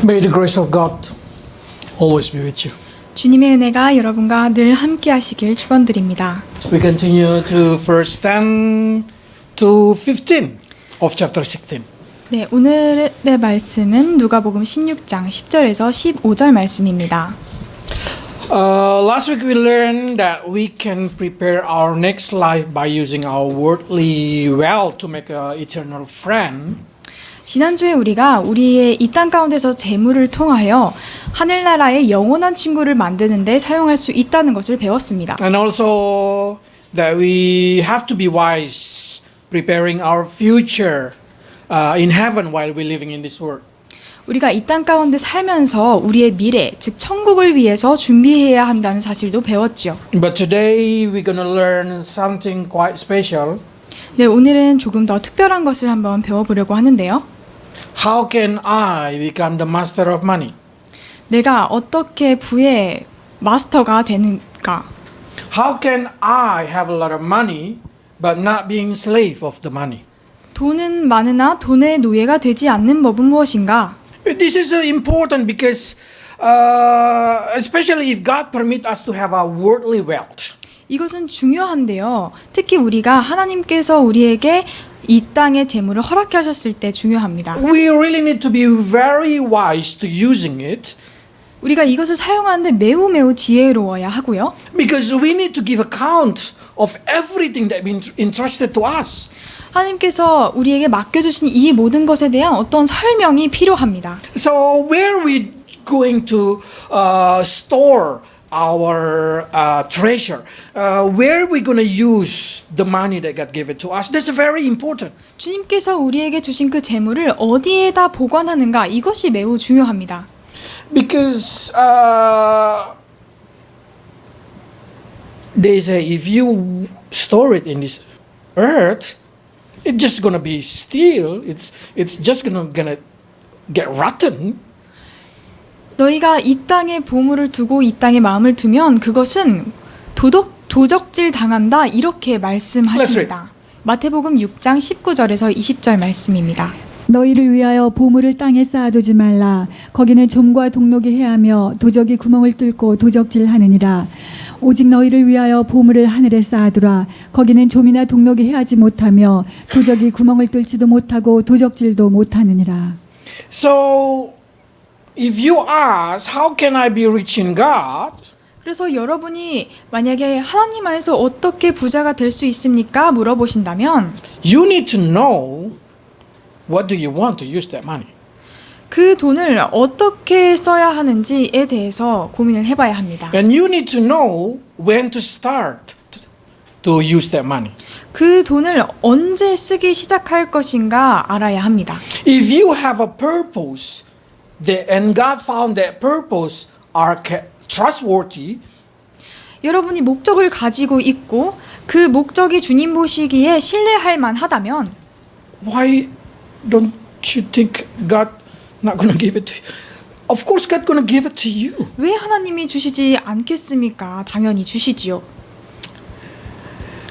May the grace of God always be with you. 주님의 은혜가 여러분과 늘 함께 하시길 축원드립니다. We continue to verse 10 to 15 of chapter 16. 네, 오늘의 말씀은 누가복음 16장 10절에서 15절 말씀입니다. Last week we learned that we can prepare our next life by using our worldly wealth to make an eternal friend. 지난주에 우리가 우리의 이 땅 가운데서 재물을 통하여 하늘나라의 영원한 친구를 만드는 데 사용할 수 있다는 것을 배웠습니다. And also that we have to be wise preparing our future in heaven while we're living in this world. 우리가 이 땅 가운데 살면서 우리의 미래, 즉 천국을 위해서 준비해야 한다는 사실도 배웠죠. But today we're going to learn something quite special. 네, 오늘은 조금 더 특별한 것을 한번 배워보려고 하는데요. How can I become the master of money? 내가 어떻게 부의 마스터가 되는가? How can I have a lot of money but not being slave of the money? 돈은 많으나 돈의 노예가 되지 않는 법은 무엇인가? This is important because especially if God permit us to have a worldly wealth. 이것은 중요한데요. 특히 우리가 하나님께서 우리에게 이 땅의 재물을 허락해 하셨을 때 중요합니다. We really need to be very wise to using it 우리가 이것을 사용하는데 매우 지혜로워야 하고요. because we need to give account of everything that been entrusted to us. 하나님께서 우리에게 맡겨주신 이 모든 것에 대한 어떤 설명이 필요합니다. So where are we going to store our treasure? Where are we going to use the money that God gave it to us? That's very important. 주님께서 우리에게 주신 그 재물을 어디에다 보관하는가 이것이 매우 중요합니다. Because they say if you store it in this earth, it's just going to be stale. It's just going to get rotten. 너희가 이 땅에 보물을 두고 이 땅에 마음을 두면 그것은 도적질 당한다 이렇게 말씀하십니다. 마태복음 6장 19절에서 20절 말씀입니다. 너희를 위하여 보물을 땅에 쌓아두지 말라. 거기는 좀과 동록이 해하며 도적이 구멍을 뚫고 도적질하느니라. 오직 너희를 위하여 보물을 하늘에 쌓아두라. 거기는 좀이나 동록이 해하지 못하며 도적이 구멍을 뚫지도 못하고 도적질도 못하느니라. So if you ask, how can I be rich in God? 그래서 여러분이 만약에 하나님 안에서 어떻게 부자가 될 수 있습니까? 물어보신다면 You need to know what do you want to use that money. 그 돈을 어떻게 써야 하는지에 대해서 고민을 해봐야 합니다. And you need to know when to start to use that money. 그 돈을 언제 쓰기 시작할 것인가 알아야 합니다. If you have a purpose and God found that purpose are trustworthy, 여러분이 목적을 가지고 있고 그 목적이 주님 보시기에 신뢰할 만하다면 why don't you think God not going to give it to you? Of course God going to give it to you. 왜 하나님이 주시지 않겠습니까? 당연히 주시지요.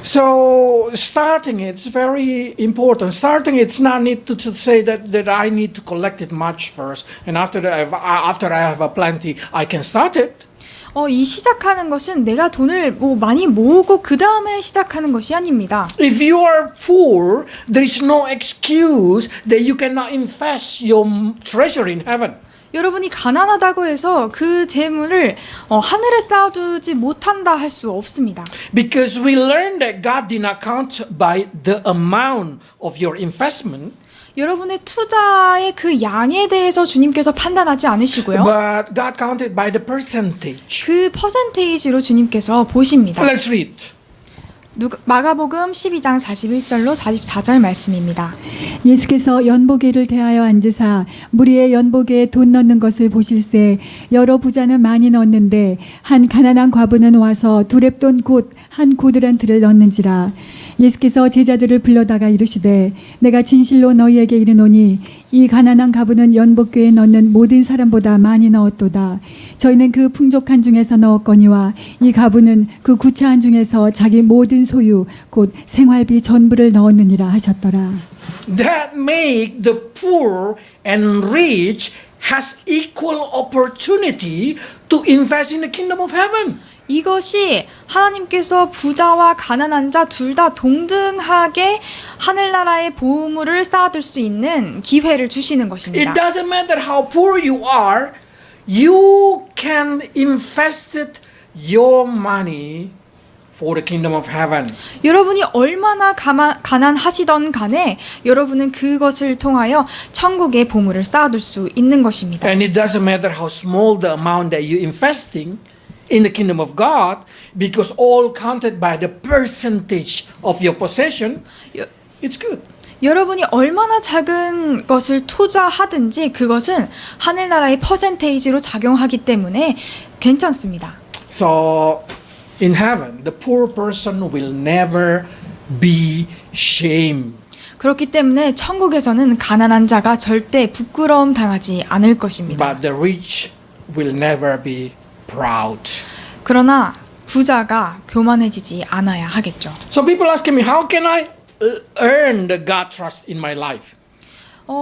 So starting it's very important. Starting it's not need to say that I need to collect it much first, and after I have a plenty, I can start it. 이 시작하는 것은 내가 돈을 많이 모으고 그 다음에 시작하는 것이 아닙니다. If you are poor, there is no excuse that you cannot invest your treasure in heaven. 여러분이 가난하다고 해서 그 재물을 하늘에 쌓아두지 못한다 할 수 없습니다. Because we learned that God did not count by the amount of your investment. 여러분의 투자의 그 양에 대해서 주님께서 판단하지 않으시고요. But God counted by the percentage. 그 퍼센테이지로 주님께서 보십니다. Let's read. 마가복음 12장 41절로 44절 말씀입니다. 예수께서 연보계를 대하여 앉으사 무리의 연보계에 돈 넣는 것을 보실세 여러 부자는 많이 넣었는데 한 가난한 과부는 와서 두렙돈 곧 한 고드란트를 넣는지라. 예수께서 제자들을 불러다가 이르시되 내가 진실로 너희에게 이르노니 이 가난한 과부는 연복궤에 넣는 모든 사람보다 많이 넣었도다. 저희는 그 풍족한 중에서 넣었거니와 이 과부는 그 구차한 중에서 자기 모든 소유 곧 생활비 전부를 넣었느니라 하셨더라. That make the poor and rich has equal opportunity to invest in the kingdom of heaven. 이것이 하나님께서 부자와 가난한 자 둘 다 동등하게 하늘나라의 보물을 쌓아둘 수 있는 기회를 주시는 것입니다. It doesn't matter how poor you are, you can invest your money for the kingdom of heaven. 여러분이 얼마나 가난하시던 간에 여러분은 그것을 통하여 천국의 보물을 쌓아둘 수 있는 것입니다. And it doesn't matter how small the amount that you're investing in the kingdom of God, because all counted by the percentage of your possession, it's good. 여러분이 얼마나 작은 것을 투자하든지 그것은 하늘나라의 퍼센테이지로 작용하기 때문에 괜찮습니다. So in heaven, the poor person will never be shamed. 그렇기 때문에 천국에서는 가난한 자가 절대 부끄러움 당하지 않을 것입니다. But the rich will never be proud. 그러나 부자가 교만해지지 않아야 하겠죠. So people asking me, how can I earn the God trust in my life?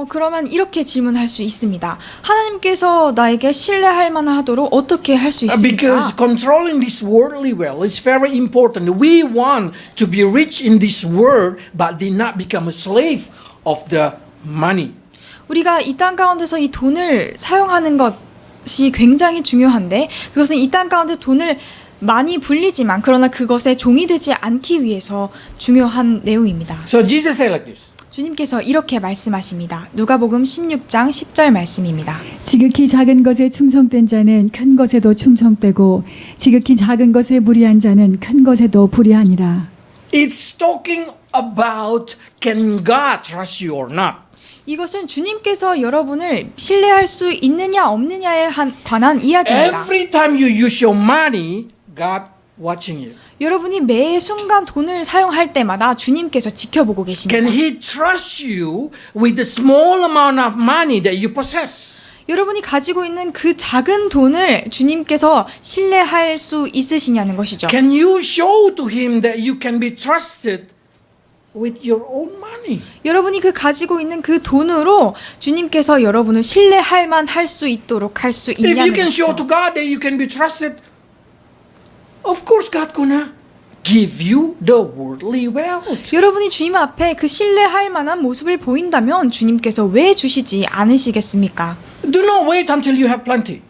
그러면 이렇게 질문할 수 있습니다. 하나님께서 나에게 신뢰할 만하도록 어떻게 할 수 있습니까? Because controlling this worldly wealth is very important. We want to be rich in this world, but did not become a slave of the money. 우리가 이 땅 가운데서 이 돈을 사용하는 것이 굉장히 중요한데 그것은 이 땅 가운데 돈을 많이 불리지만 그러나 그것에 종이 되지 않기 위해서 중요한 내용입니다. So Jesus said like this. 주님께서 이렇게 말씀하십니다. 누가복음 16장 10절 말씀입니다. 지극히 작은 것에 충성된 자는 큰 것에도 충성되고 지극히 작은 것에 무리한 자는 큰 것에도 불의하니라. It's talking about can God trust you or not. 이것은 주님께서 여러분을 신뢰할 수 있느냐 없느냐에 관한 이야기입니다. Every time you use your money, God watching you. 여러분이 매 순간 돈을 사용할 때마다 주님께서 지켜보고 계십니다. Can He trust you with the small amount of money that you possess? 여러분이 가지고 있는 그 작은 돈을 주님께서 신뢰할 수 있으시냐는 것이죠. Can you show to Him that you can be trusted with your own money? 여러분이 그 가지고 있는 그 돈으로 주님께서 여러분을 신뢰할 만할 수 있도록 할 수 If you 있냐는 can show to 것이죠. God that you can be trusted, of course God gonna give you the worldly wealth. 여러분이 주님 앞에 그 신뢰할 만한 모습을 보인다면 주님께서 왜 주시지 않으시겠습니까? Do not wait until you have plenty.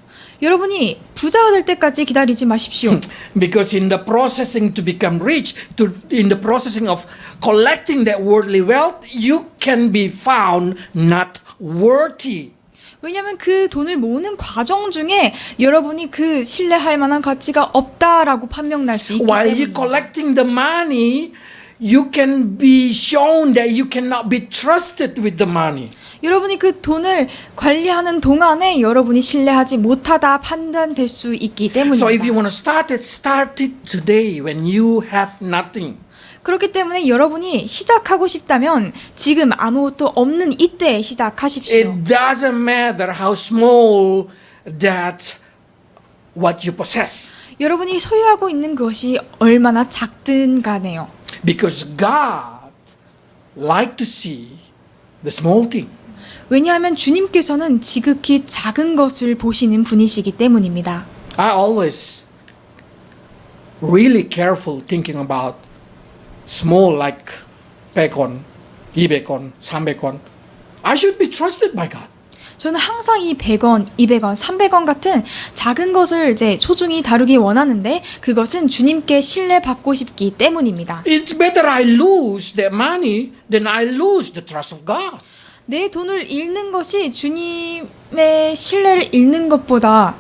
여러분이 부자가 될 때까지 기다리지 마십시오. Because in the processing to become rich, in the processing of collecting that worldly wealth, you can be found not worthy. 왜냐하면 그 돈을 모으는 과정 중에 여러분이 그 신뢰할 만한 가치가 없다라고 판명날 수 있기 While you 때문입니다. collecting the money, you can be shown that you cannot be trusted with the money. 여러분이 그 돈을 관리하는 동안에 여러분이 신뢰하지 못하다 판단될 수 있기 때문입니다. So if you want to start it today when you have nothing. 그렇기 때문에 여러분이 시작하고 싶다면 지금 아무것도 없는 이때에 시작하십시오. It doesn't matter how small that what you possess. 여러분이 소유하고 있는 것이 얼마나 작든 간에요. Because God like to see the small thing. 왜냐하면 주님께서는 지극히 작은 것을 보시는 분이시기 때문입니다. I always really careful thinking about small like 100원, 200원, 300원. I should be trusted by God. 저는 항상 이 100원, 200원, 300원 같은 작은 것을 이제 소중히 다루기 원하는데 그것은 주님께 신뢰받고 싶기 때문입니다. It's better I lose that money than I lose the trust of God. 내 돈을 잃는 것이 주님의 신뢰를 잃는 것보다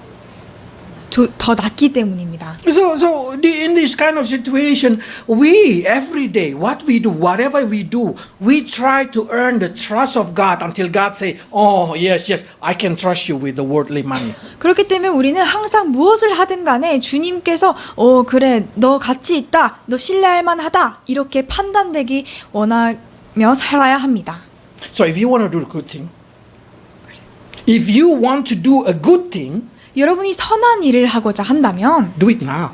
더 낫기 때문입니다. So in this kind of situation, we every day, what we do, whatever we do, we try to earn the trust of God until God say, "Oh yes, I can trust you with the worldly money." 그렇기 때문에 우리는 항상 무엇을 하든 간에 주님께서 그래 너 가치 있다, 너 신뢰할 만하다 이렇게 판단되기 원하며 살아야 합니다. So if you want to do a good thing, if you want to do a good thing, 여러분이 선한 일을 하고자 한다면 do it now.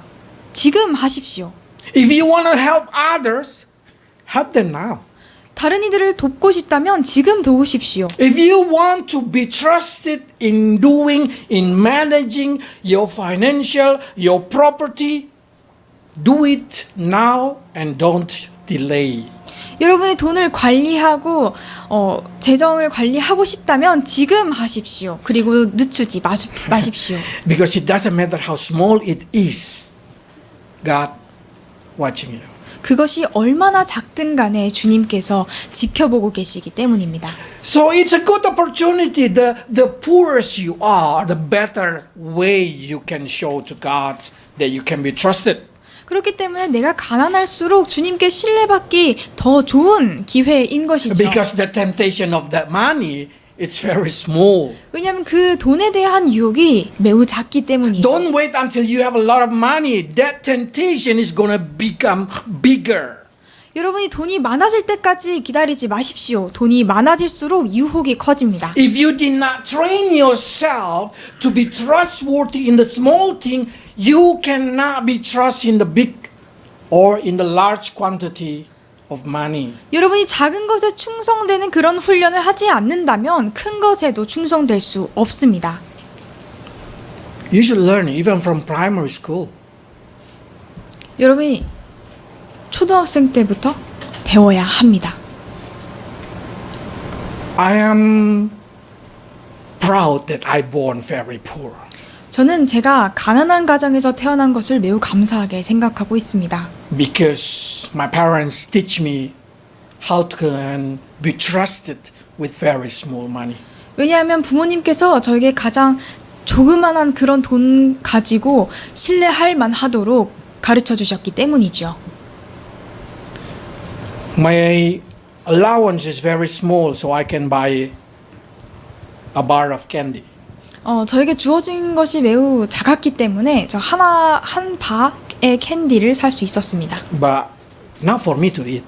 지금 하십시오. If you want to help others, help them now. 다른 이들을 돕고 싶다면 지금 도우십시오. If you want to be trusted in doing, in managing your financial, your property, do it now and don't delay. 여러분이 돈을 관리하고 재정을 관리하고 싶다면 지금 하십시오. 그리고 늦추지 마십시오. Because it doesn't matter how small it is, God watching you. 그것이 얼마나 작든 간에 주님께서 지켜보고 계시기 때문입니다. So it's a good opportunity. The poorer you are, the better way you can show to God that you can be trusted. 그렇기 때문에 내가 가난할수록 주님께 신뢰받기 더 좋은 기회인 것이죠. Because the temptation of that money, it's very small. 왜냐하면 그 돈에 대한 유혹이 매우 작기 때문이에요. Don't wait until you have a lot of money. That temptation is going to become bigger. 여러분이 돈이 많아질 때까지 기다리지 마십시오. 돈이 많아질수록 유혹이 커집니다. If you did not train yourself to be trustworthy in the small thing, you cannot be trusted in the big or in the large quantity of money. 여러분이 작은 것에 충성되는 그런 훈련을 하지 않는다면 큰 것에도 충성될 수 없습니다. You should learn even from primary school. 여러분이 초등학생 때부터 배워야 합니다. I am proud that I born very poor. 저는 제가 가난한 가정에서 태어난 것을 매우 감사하게 생각하고 있습니다. Because my parents teach me how to be trusted with very small money. 왜냐하면 부모님께서 저에게 가장 조그만한 그런 돈 가지고 신뢰할 만하도록 가르쳐 주셨기 때문이죠. My allowance is very small, so I can buy a bar of candy. 저에게 주어진 것이 매우 작았기 때문에 저 한 바의 캔디를 살 수 있었습니다. But not for me to eat.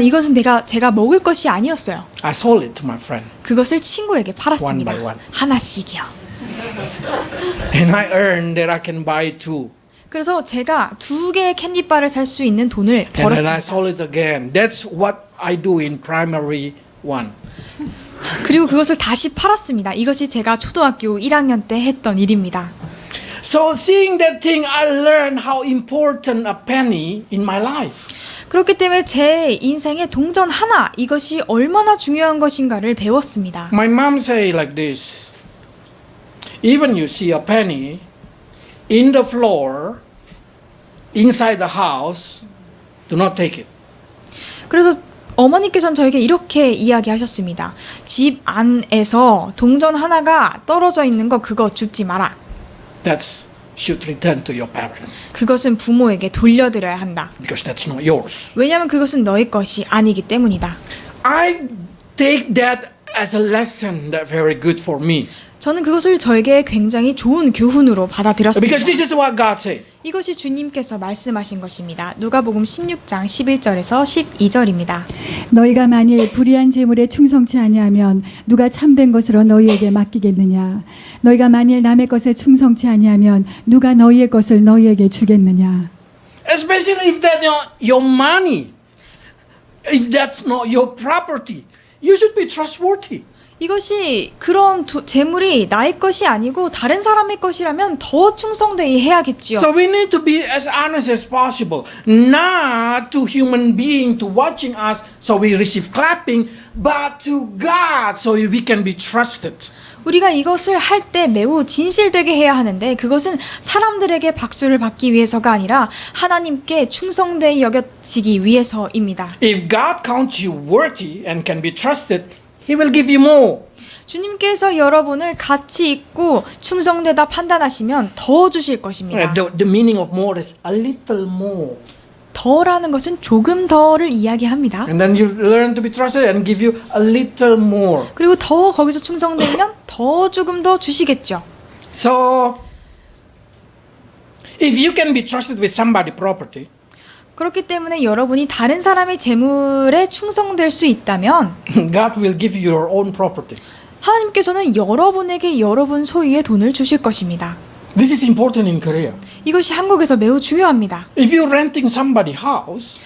이것은 제가 먹을 것이 아니었어요. I sold it to my friend. 그것을 친구에게 팔았습니다. One by one. 하나씩이요. And I earned that I can buy two. 그래서 제가 2개의 캔디바를 살 수 있는 돈을 And then I 벌었습니다. sold it again. That's what I do in primary one. 그리고 그것을 다시 팔았습니다. 이것이 제가 초등학교 1학년 때 했던 일입니다. So seeing that thing, I learned how important a penny in my life. 그렇기 때문에 제 인생에 동전 하나 이것이 얼마나 중요한 것인가를 배웠습니다. My mom say like this. Even you see a penny in the floor, inside the house, do not take it. 그래서 어머니께서는 저에게 이렇게 이야기하셨습니다. 집 안에서 동전 하나가 떨어져 있는 거 그거 줍지 마라. That should return to your parents 그것은 부모에게 돌려드려야 한다. because that's not yours. 왜냐하면 그것은 너희 것이 아니기 때문이다. I take that as a lesson that very good for me. 저는 그것을 저에게 굉장히 좋은 교훈으로 받아들였습니다. Because this is what God said. 이것이 주님께서 말씀하신 것입니다. 누가복음 16장 11절에서 12절입니다. 너희가 만일 불의한 재물에 충성치 아니하면 누가 참된 것으로 너희에게 맡기겠느냐? 너희가 만일 남의 것에 충성치 아니하면 누가 너희의 것을 너희에게 주겠느냐? Especially if that's not your money. If that's not your property. You should be trustworthy. 이것이 그런 재물이 나의 것이 아니고 다른 사람의 것이라면 더 충성되이 해야겠지요. So we need to be as honest as possible. Not to human being to watching us so we receive clapping, but to God so we can be trusted. 우리가 이것을 할 때 매우 진실되게 해야 하는데 그것은 사람들에게 박수를 받기 위해서가 아니라 하나님께 충성되이 여겨지기 위해서입니다. If God counts you worthy and can be trusted, He will give you more. 주님께서 여러분을 가치 있고 충성되다 판단하시면 더 주실 것입니다. The meaning of more is a little more. 더라는 것은 조금 더를 이야기합니다. And then you learn to be trusted and give you a little more. 그리고 더 거기서 충성되면 더 조금 더 주시겠죠. So, if you can be trusted with somebody's property, 그렇기 때문에 여러분이 다른 사람의 재물에 충성될 수 있다면 God will give you your own property. 하나님께서는 여러분에게 여러분 소유의 돈을 주실 것입니다. This is important in Korea. 이것이 한국에서 매우 중요합니다. If you're renting somebody's house,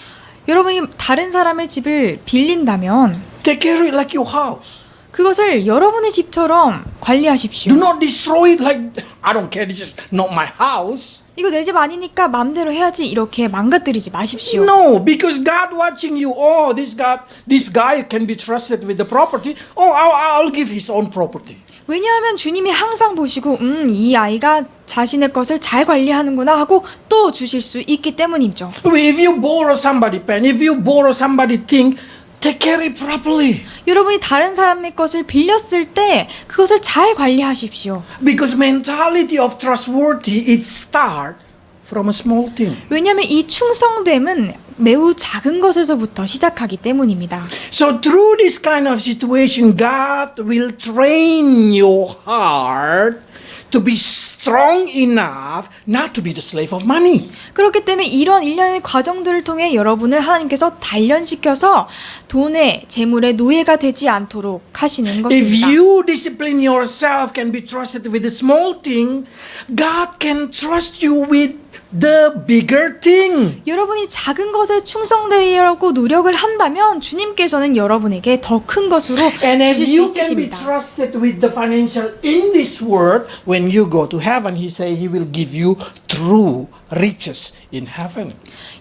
여러분이 다른 사람의 집을 빌린다면 take care of it like your house. 그것을 여러분의 집처럼 관리하십시오. Do not destroy it like, I don't care, this is not my house. 이거 내 집 아니니까 마음대로 해야지 이렇게 망가뜨리지 마십시오. No, because God watching you. Oh, this guy can be trusted with the property. Oh, I'll give his own property. 왜냐하면 주님이 항상 보시고 이 아이가 자신의 것을 잘 관리하는구나 하고 또 주실 수 있기 때문이죠. If you borrow somebody pen, if you borrow somebody thing, take care it properly. 여러분이 다른 사람의 것을 빌렸을 때 그것을 잘 관리하십시오. Because mentality of trustworthy it start from a small thing. 왜냐하면 이 충성됨은 매우 작은 것에서부터 시작하기 때문입니다. So through this kind of situation, God will train your heart to be strong enough not to be the slave of money. 그렇기 때문에 이런 일련의 과정들을 통해 여러분을 하나님께서 단련시켜서 돈의 재물의 노예가 되지 않도록 하시는 If 것입니다. you discipline yourself, can be trusted with the small thing, God can trust you with the bigger thing. 여러분이 작은 것에 충성되려고 노력을 한다면 주님께서는 여러분에게 더 큰 것으로 And if 주실 수 you can be 있으십니다. trusted with the financial in this world, when you go to heaven, He say He will give you true riches in heaven.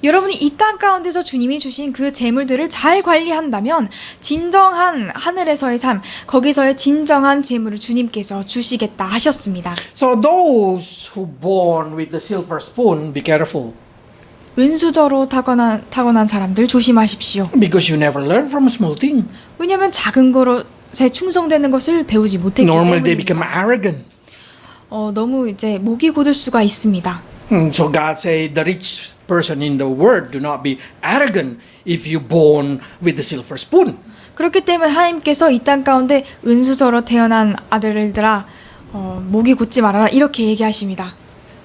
여러분이 이 땅 가운데서 주님이 주신 그 재물들을 잘 관리한다면 진정한 하늘에서의 삶, 거기서의 진정한 재물을 주님께서 주시겠다 하셨습니다. So those who born with the silver spoon, be careful, 은수저로 타고난 사람들 조심하십시오. because you never learn from a small thing. 왜냐하면 작은 것에 충성되는 것을 배우지 못했기 Normally they 때문입니다. become arrogant. 너무 이제 목이 곧을 수가 있습니다. So God say the rich person in the world do not be arrogant if you born with the silver spoon. 그렇기 때문에 하나님께서 이 땅 가운데 은수저로 태어난 아들들아 목이 곧지 말아라 이렇게 얘기하십니다.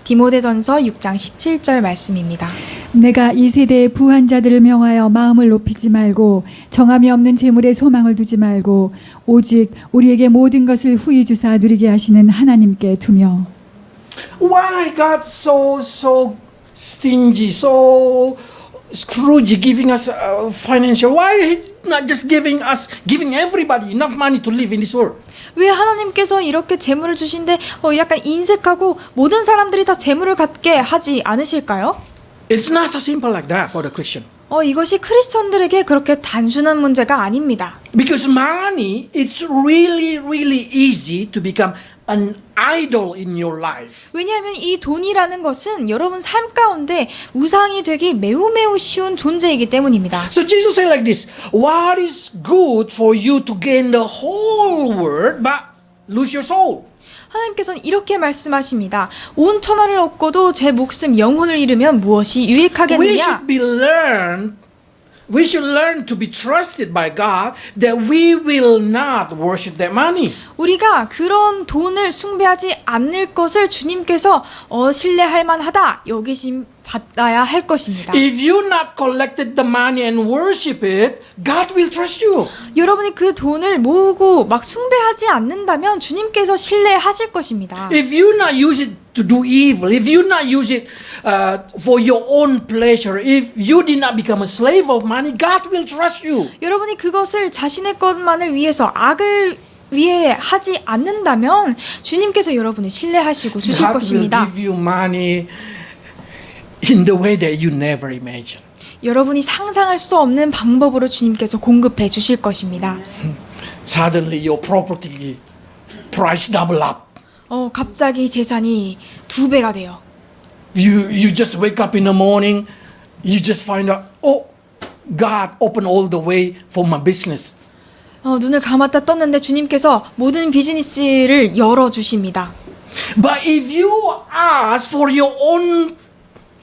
디모데전서 6장 17절 말씀입니다. 내가 이 세대의 부한 자들을 명하여 마음을 높이지 말고 정함이 없는 재물에 소망을 두지 말고 오직 우리에게 모든 것을 후히 주사 누리게 하시는 하나님께 두며. Why God so stingy, so Scrooge giving us financial? Why He not just giving everybody enough money to live in this world? 왜 하나님께서 이렇게 재물을 주신데 약간 인색하고 모든 사람들이 다 재물을 갖게 하지 않으실까요? It's not so simple like that for the Christian. 이것이 크리스천들에게 그렇게 단순한 문제가 아닙니다. Because money, it's really, really easy to become an idol in your life. 왜냐하면 이 돈이라는 것은 여러분 삶 가운데 우상이 되기 매우 쉬운 존재이기 때문입니다. So Jesus said like this, what is good for you to gain the whole world but lose your soul? 하나님께서는 이렇게 말씀하십니다. 온 천하를 얻고도 제 목숨 영혼을 잃으면 무엇이 We 유익하겠느냐? should learn to be trusted by God that we will not worship that money. 우리가 그런 돈을 숭배하지 않을 것을 주님께서 신뢰할 만하다 여기심 받아야 할 것입니다. If you not collected the money and worship it, God will trust you. 여러분이 그 돈을 모으고 막 숭배하지 않는다면 주님께서 신뢰하실 것입니다. If you not use it to do evil, if you not use it for your own pleasure, if you did not become a slave of money, God will trust you. 여러분이 그것을 자신의 것만을 위해서 악을 위해 하지 않는다면 주님께서 여러분을 신뢰하시고 주실 God will 것입니다. give you money in the way that you never imagine. 여러분이 상상할 수 없는 방법으로 주님께서 공급해 주실 것입니다. Suddenly your property price double up. 갑자기 재산이 2배가 돼요. You just wake up in the morning, you just find out, oh, God opened all the way for my business. 눈을 감았다 떴는데 주님께서 모든 비즈니스를 열어 주십니다. But if you ask for your own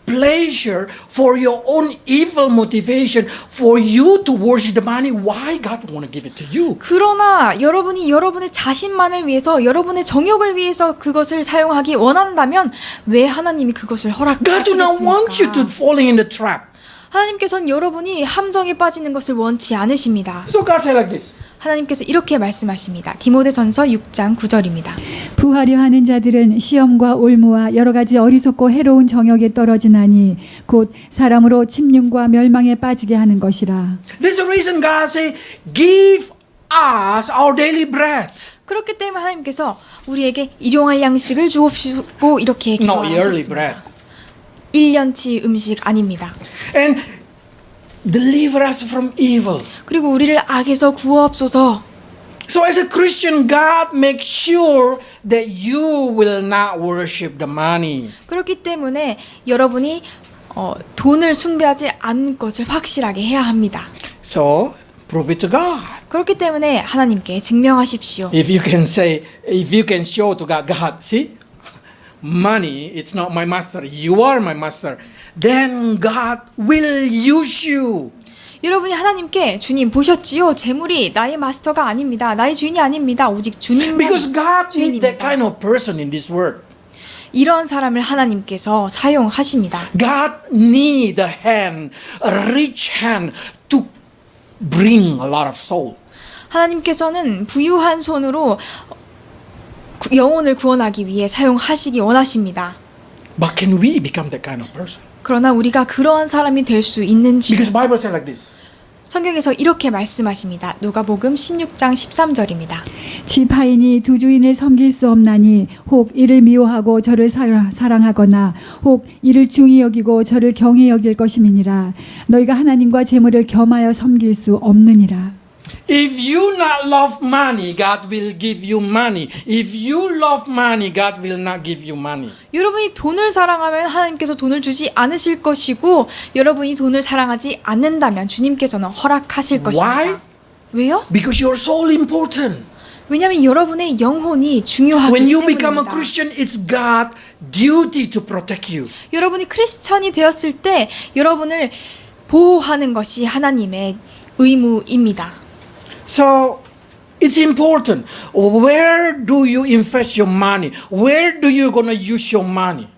pleasure, for your own evil motivation, for you to worship the money, why God want to give it to you? 그러나 여러분이 여러분의 자신만을 위해서 여러분의 정욕을 위해서 그것을 사용하기 원한다면 왜 하나님이 그것을 God do not want you to 허락하시겠습니까? falling in the trap. 하나님께서는 여러분이 함정에 빠지는 것을 원치 않으십니다. So God said like this. 하나님께서 이렇게 말씀하십니다. 디모데전서 6장 9절입니다. 부하려 하는 자들은 시험과 올무와 여러 가지 어리석고 해로운 정욕에 떨어지나니 곧 사람으로 침륜과 멸망에 빠지게 하는 것이라. This is the reason God say, give us our daily bread. 그렇기 때문에 하나님께서 우리에게 일용할 양식을 주옵시고 이렇게 No yearly bread. 기도하셨습니다. 1년치 음식 아닙니다. And deliver us from evil. 그리고 우리를 악에서 구하옵소서. So as a Christian, God makes sure that you will not worship the money. 그렇기 때문에 여러분이 돈을 숭배하지 않는 것을 확실하게 해야 합니다. So prove it to God. 그렇기 때문에 하나님께 증명하십시오. If you can show to God, God, see, money, it's not my master. You are my master. Then God will use you. 여러분이 하나님께 주님 보셨지요? 재물이 나의 마스터가 아닙니다. 나의 주인이 아닙니다. 오직 주님만 Because God needs that 주인입니다. kind of person in this world. 이런 사람을 하나님께서 사용하십니다. God needs a hand, a rich hand to bring a lot of soul. 하나님께서는 부유한 손으로 영혼을 구원하기 위해 사용하시기 원하십니다. But can we become that kind of person? 그러나 우리가 그러한 사람이 될 수 있는지 Because Bible says like this. 성경에서 이렇게 말씀하십니다. 누가복음 16장 13절입니다. 지파인이 두 주인을 섬길 수 없나니 혹 이를 미워하고 저를 사랑하거나 혹 이를 중히 여기고 저를 경히 여길 것임이니라. 너희가 하나님과 재물을 겸하여 섬길 수 없느니라. If you not love money, God will give you money. If you love money, God will not give you money. 여러분이 돈을 사랑하면 하나님께서 돈을 주지 않으실 것이고 여러분이 돈을 사랑하지 않는다면 주님께서는 허락하실 것입니다. Why? 왜요? Because your soul important. 왜냐하면 여러분의 영혼이 중요하기 When you become a 때문입니다. Christian, it's God's duty to protect you. 여러분이 크리스천이 되었을 때 여러분을 보호하는 것이 하나님의 의무입니다. So it's important. Where do you invest your money? Where do you gonna use your money?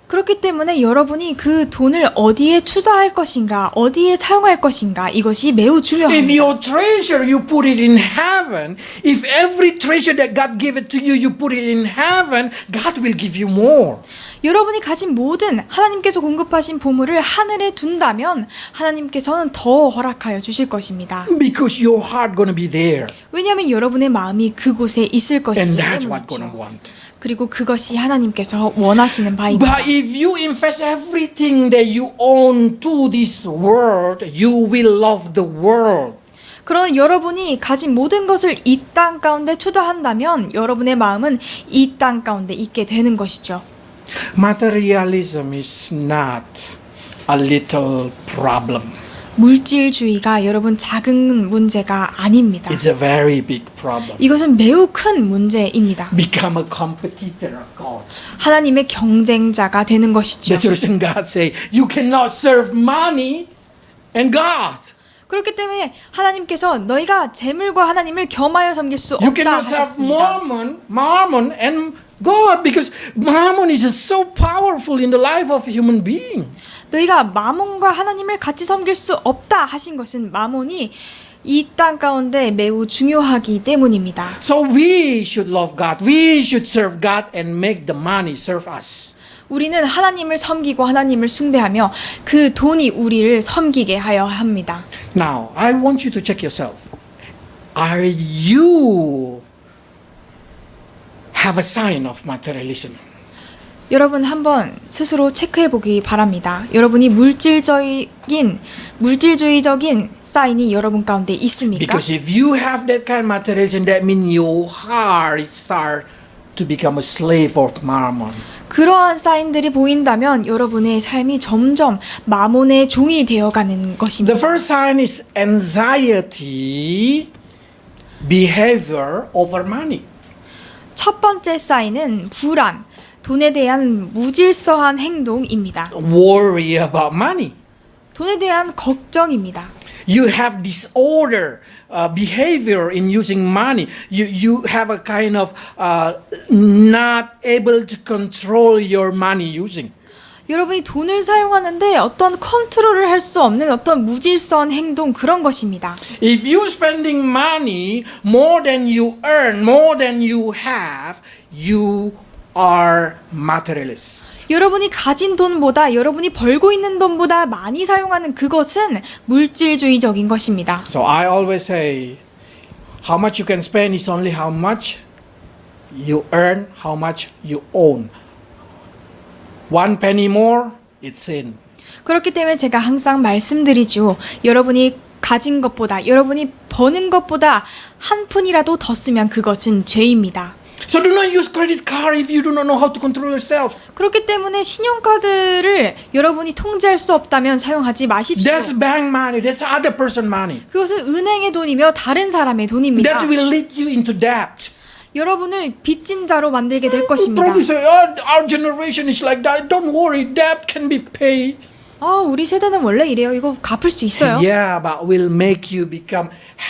그렇기 때문에 여러분이 그 돈을 어디에 투자할 것인가, 어디에 사용할 것인가 이것이 매우 If 중요합니다. your treasure you put it in heaven, if every treasure that God gave it to you, you put it in heaven, God will give you more. 여러분이 가진 모든 하나님께서 공급하신 보물을 하늘에 둔다면 하나님께서는 더 허락하여 주실 것입니다. Because your heart gonna be there, 왜냐하면 여러분의 마음이 그곳에 있을 것이기 and that's what gonna 때문이죠. want. 그리고 그것이 하나님께서 원하시는 바입니다. But if you invest everything that you own to this world, you will love the world. 그러나 여러분이 가진 모든 것을 이 땅 가운데 투자한다면 여러분의 마음은 이 땅 가운데 있게 되는 것이죠. Materialism is not a little problem. 물질주의가 여러분 작은 문제가 아닙니다. It's a very big problem. 이것은 매우 큰 문제입니다. Become a competitor of God. 하나님의 경쟁자가 되는 것이죠. That's the reason God say you cannot serve money and God. 그렇기 때문에 하나님께서 너희가 재물과 하나님을 겸하여 섬길 수 You 없다 cannot serve 하셨습니다. mammon and God because mammon is so powerful in the life of a human being. 너희가 마몬과 하나님을 같이 섬길 수 없다 하신 것은 마몬이 이 땅 가운데 매우 중요하기 때문입니다. So we should love God. We should serve God and make the money serve us. 우리는 하나님을 섬기고 하나님을 숭배하며 그 돈이 우리를 섬기게 하여 합니다. Now, I want you to check yourself. Are you have a sign of materialism? 여러분 한번 스스로 체크해 보기 바랍니다. 여러분이 물질주의적인 사인이 여러분 가운데 있습니까? Because if you have that kind of materialism, that means your heart start to become a slave of mammon. 그러한 사인들이 보인다면 여러분의 삶이 점점 마몬의 종이 되어가는 The 것입니다. first sign is anxiety behavior over money. 첫 번째 사인은 불안, 돈에 대한 무질서한 행동입니다. Worry about money. 돈에 대한 걱정입니다. You have disorder behavior in using money. You have a kind of not able to control your money using. 여러분이 돈을 사용하는데 어떤 컨트롤을 할 수 없는 어떤 무질서한 행동 그런 것입니다. If you're spending money more than you earn, more than you have, you are materialist. 여러분이 가진 돈보다 여러분이 벌고 있는 돈보다 많이 사용하는 그것은 물질주의적인 것입니다. So I always say, how much you can spend is only how much you earn, how much you own. One penny more, it's sin. 그렇기 때문에 제가 항상 말씀드리죠. 여러분이 가진 것보다 여러분이 버는 것보다 한 푼이라도 더 쓰면 그것은 죄입니다. So do not use credit card if you do not know how to control yourself. 그렇기 때문에 신용카드를 여러분이 통제할 수 없다면 사용하지 마십시오. That's bank money. That's other person money. 그것은 은행의 돈이며 다른 사람의 돈입니다. That will lead you into debt. 여러분을 빚진 자로 만들게 될 것입니다. Probably say, oh, our generation is like that. Don't worry, debt can be paid. 우리 세대는 원래 이래요. 이거 갚을 수 있어요. Yeah, but will make you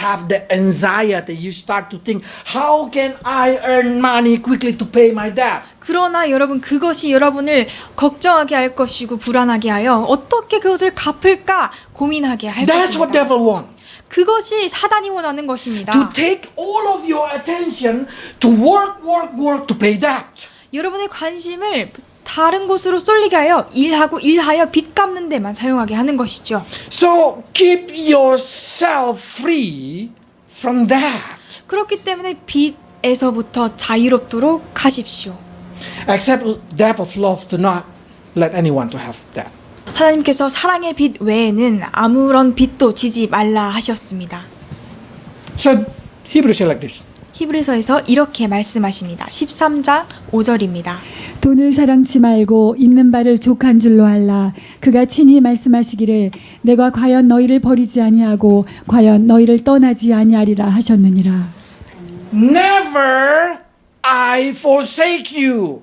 have the anxiety. You start to think, how can I earn money quickly to pay my debt? 그러나 여러분 그것이 여러분을 걱정하게 할 것이고 불안하게 하여 어떻게 그것을 갚을까 고민하게 할 That's what 것입니다. devil wants. 그것이 사단이 원하는 것입니다. To take all of your attention to work to pay debt. 여러분의 관심을 다른 곳으로 쏠리게 하여 일하여 빚 갚는 데만 사용하게 하는 것이죠. So keep yourself free from that. 그렇기 때문에 빚에서부터 자유롭도록 하십시오. Accept debt of love. Do not let anyone to have that. 하나님께서 사랑의 빚 외에는 아무런 빚도 지지 말라 하셨습니다. So Hebrews say like this. 히브리서에서 이렇게 말씀하십니다. 13장 5절입니다. 돈을 사랑치 말고 있는 바를 족한 줄로 알라. 그가 친히 말씀하시기를 내가 과연 너희를 버리지 아니하고 과연 너희를 떠나지 아니하리라 하셨느니라. Never I forsake you.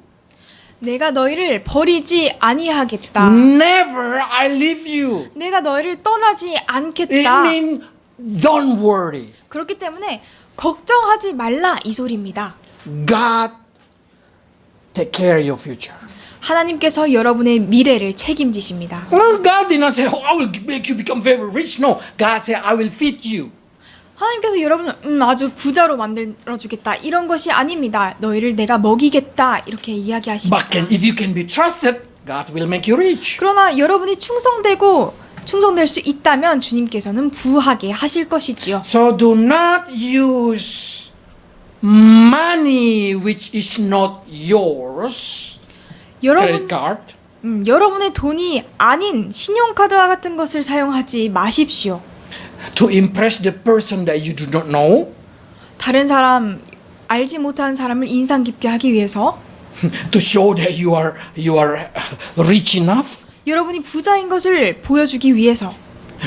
내가 너희를 버리지 아니하겠다. Never I leave you. 내가 너희를 떠나지 It 않겠다. means don't worry. 그렇기 때문에 걱정하지 말라 이 소리입니다. God take care of your future. 하나님께서 여러분의 미래를 책임지십니다. No, God did not say, oh, I will make you become very rich. No, God said, I will feed you. 하나님께서 여러분을 아주 부자로 만들어주겠다 이런 것이 아닙니다. 너희를 내가 먹이겠다 이렇게 이야기하십니다. But if you can be trusted, God will make you rich. 그러나 여러분이 충성될 수 있다면 주님께서는 부하게 하실 것이지요. So do not use money which is not yours. Credit card. 여러분의 돈이 아닌 신용카드와 같은 것을 사용하지 마십시오. To impress the person that you do not know. 다른 사람 알지 못하는 사람을 인상 깊게 하기 위해서 To show that you are rich enough. 여러분이 부자인 것을 보여주기 위해서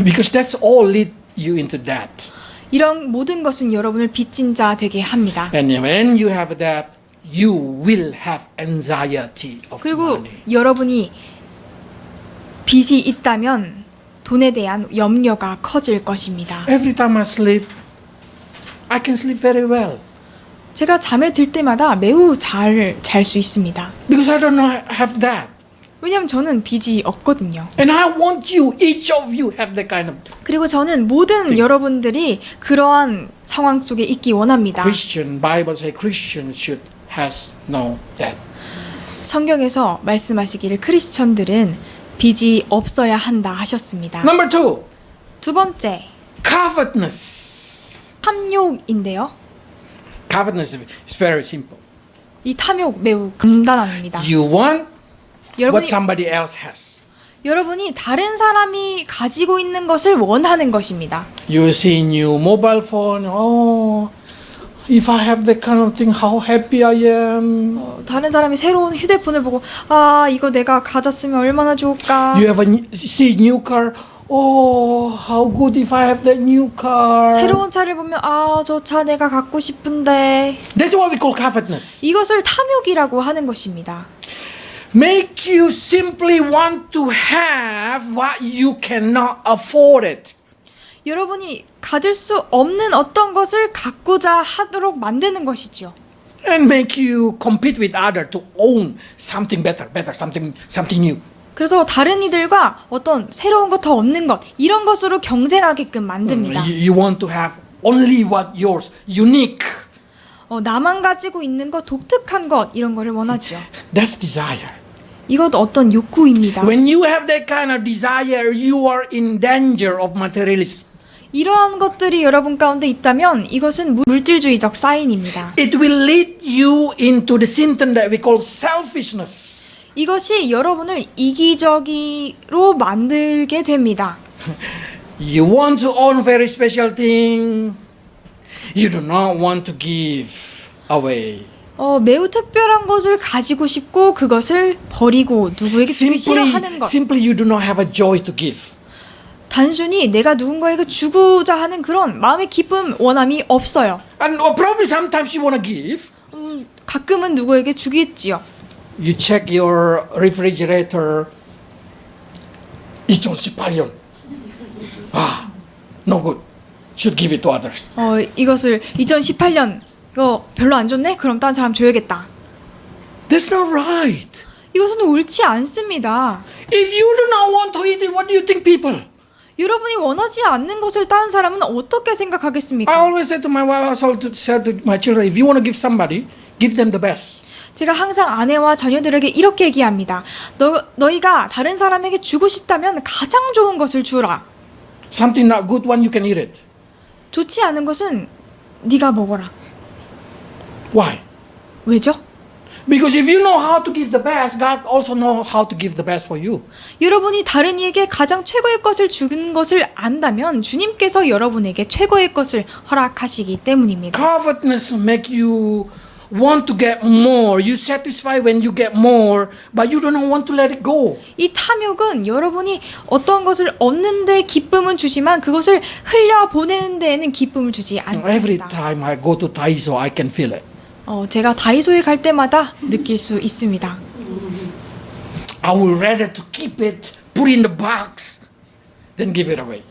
Because that's all lead you into debt. 이런 모든 것은 여러분을 빚진 자 되게 합니다. And when you have that, you will have anxiety of 그리고 money. 여러분이 빚이 있다면 돈에 대한 염려가 커질 것입니다. Every time I sleep, I can sleep very well. 제가 잠에 들 때마다 매우 잘 잘 수 있습니다. Because I don't have that. 왜냐하면 저는 빚이 없거든요. And I want you, each of you, have that kind of 그리고 저는 모든 여러분들이 그러한 상황 속에 있기 원합니다. Christian. Bible say Christian should has no debt. 성경에서 말씀하시기를 크리스천들은 빚이 없어야 한다 하셨습니다. Number 2, 두 번째, covetousness. 탐욕인데요. Covetousness is very simple. 이 탐욕 매우 간단합니다. You want what 여러분이, somebody else has. 여러분이 다른 사람이 가지고 있는 것을 원하는 것입니다. You see new mobile phone. Oh, if I have that kind of thing, how happy I am. 다른 사람이 새로운 휴대폰을 보고 이거 내가 가졌으면 얼마나 좋을까. You have see new car. Oh, how good if I have that new car. 새로운 차를 보면 저 차 내가 갖고 싶은데. That's what we call covetousness. 이것을 탐욕이라고 하는 것입니다. Make you simply want to have what you cannot afford it. 여러분이 가질 수 없는 어떤 것을 갖고자 하도록 만드는 것이죠. And make you compete with others to own something better, something new. 그래서 다른 이들과 어떤 새로운 것 더 얻는 것 이런 것으로 경쟁하게끔 만듭니다. You want to have only what yours, unique. 나만 가지고 있는 것, 독특한 것 이런 거를 원하죠. That's desire. 이것 어떤 욕구입니다. When you have that kind of desire, you are in danger of materialism. 이러한 것들이 여러분 가운데 있다면 이것은 물질주의적 사인입니다. It will lead you into the symptom that we call selfishness. 이것이 여러분을 이기적으로 만들게 됩니다. You want to own very special thing. You do not want to give away. 매우 특별한 것을 가지고 싶고 그것을 버리고 누구에게 주기 싫어하는 것. Simply you do not have a joy to give. 단순히 내가 누군가에게 주고자 하는 그런 마음의 기쁨, 원함이 없어요. And probably sometimes you want to give. 가끔은 누구에게 주겠지요. You check your refrigerator. 2018년. No good. Should give it to others. 이것을 2018년 이거 별로 안 좋네? 그럼 다른 사람 줘야겠다. That's not right. 이것은 옳지 않습니다. If you do not want to eat it, what do you think people? 여러분이 원하지 않는 것을 다른 사람은 어떻게 I 생각하겠습니까? always say to my wife, I also said to my children, if you want to give somebody, give them the best. 제가 항상 아내와 자녀들에게 이렇게 얘기합니다. 너희가 다른 사람에게 주고 싶다면 가장 좋은 것을 주라. Something not good one, you can eat it. 좋지 않은 것은 네가 먹어라. Why? 왜죠? Because if you know how to give the best, God also knows how to give the best for you. 여러분이 다른 이에게 가장 최고의 것을 주는 것을 안다면 주님께서 여러분에게 최고의 것을 허락하시기 때문입니다. Covetousness make you want to get more. You satisfy when you get more, but you do not want to let it go. 이 탐욕은 여러분이 어떤 것을 얻는 데 기쁨은 주지만 그것을 흘려보내는 데에는 기쁨을 주지 Every 않습니다. time I go to Daiso, I can feel it. 제가 다이소에 갈 때마다 느낄 수 있습니다. I would rather to keep it, put it in the box, than give it away.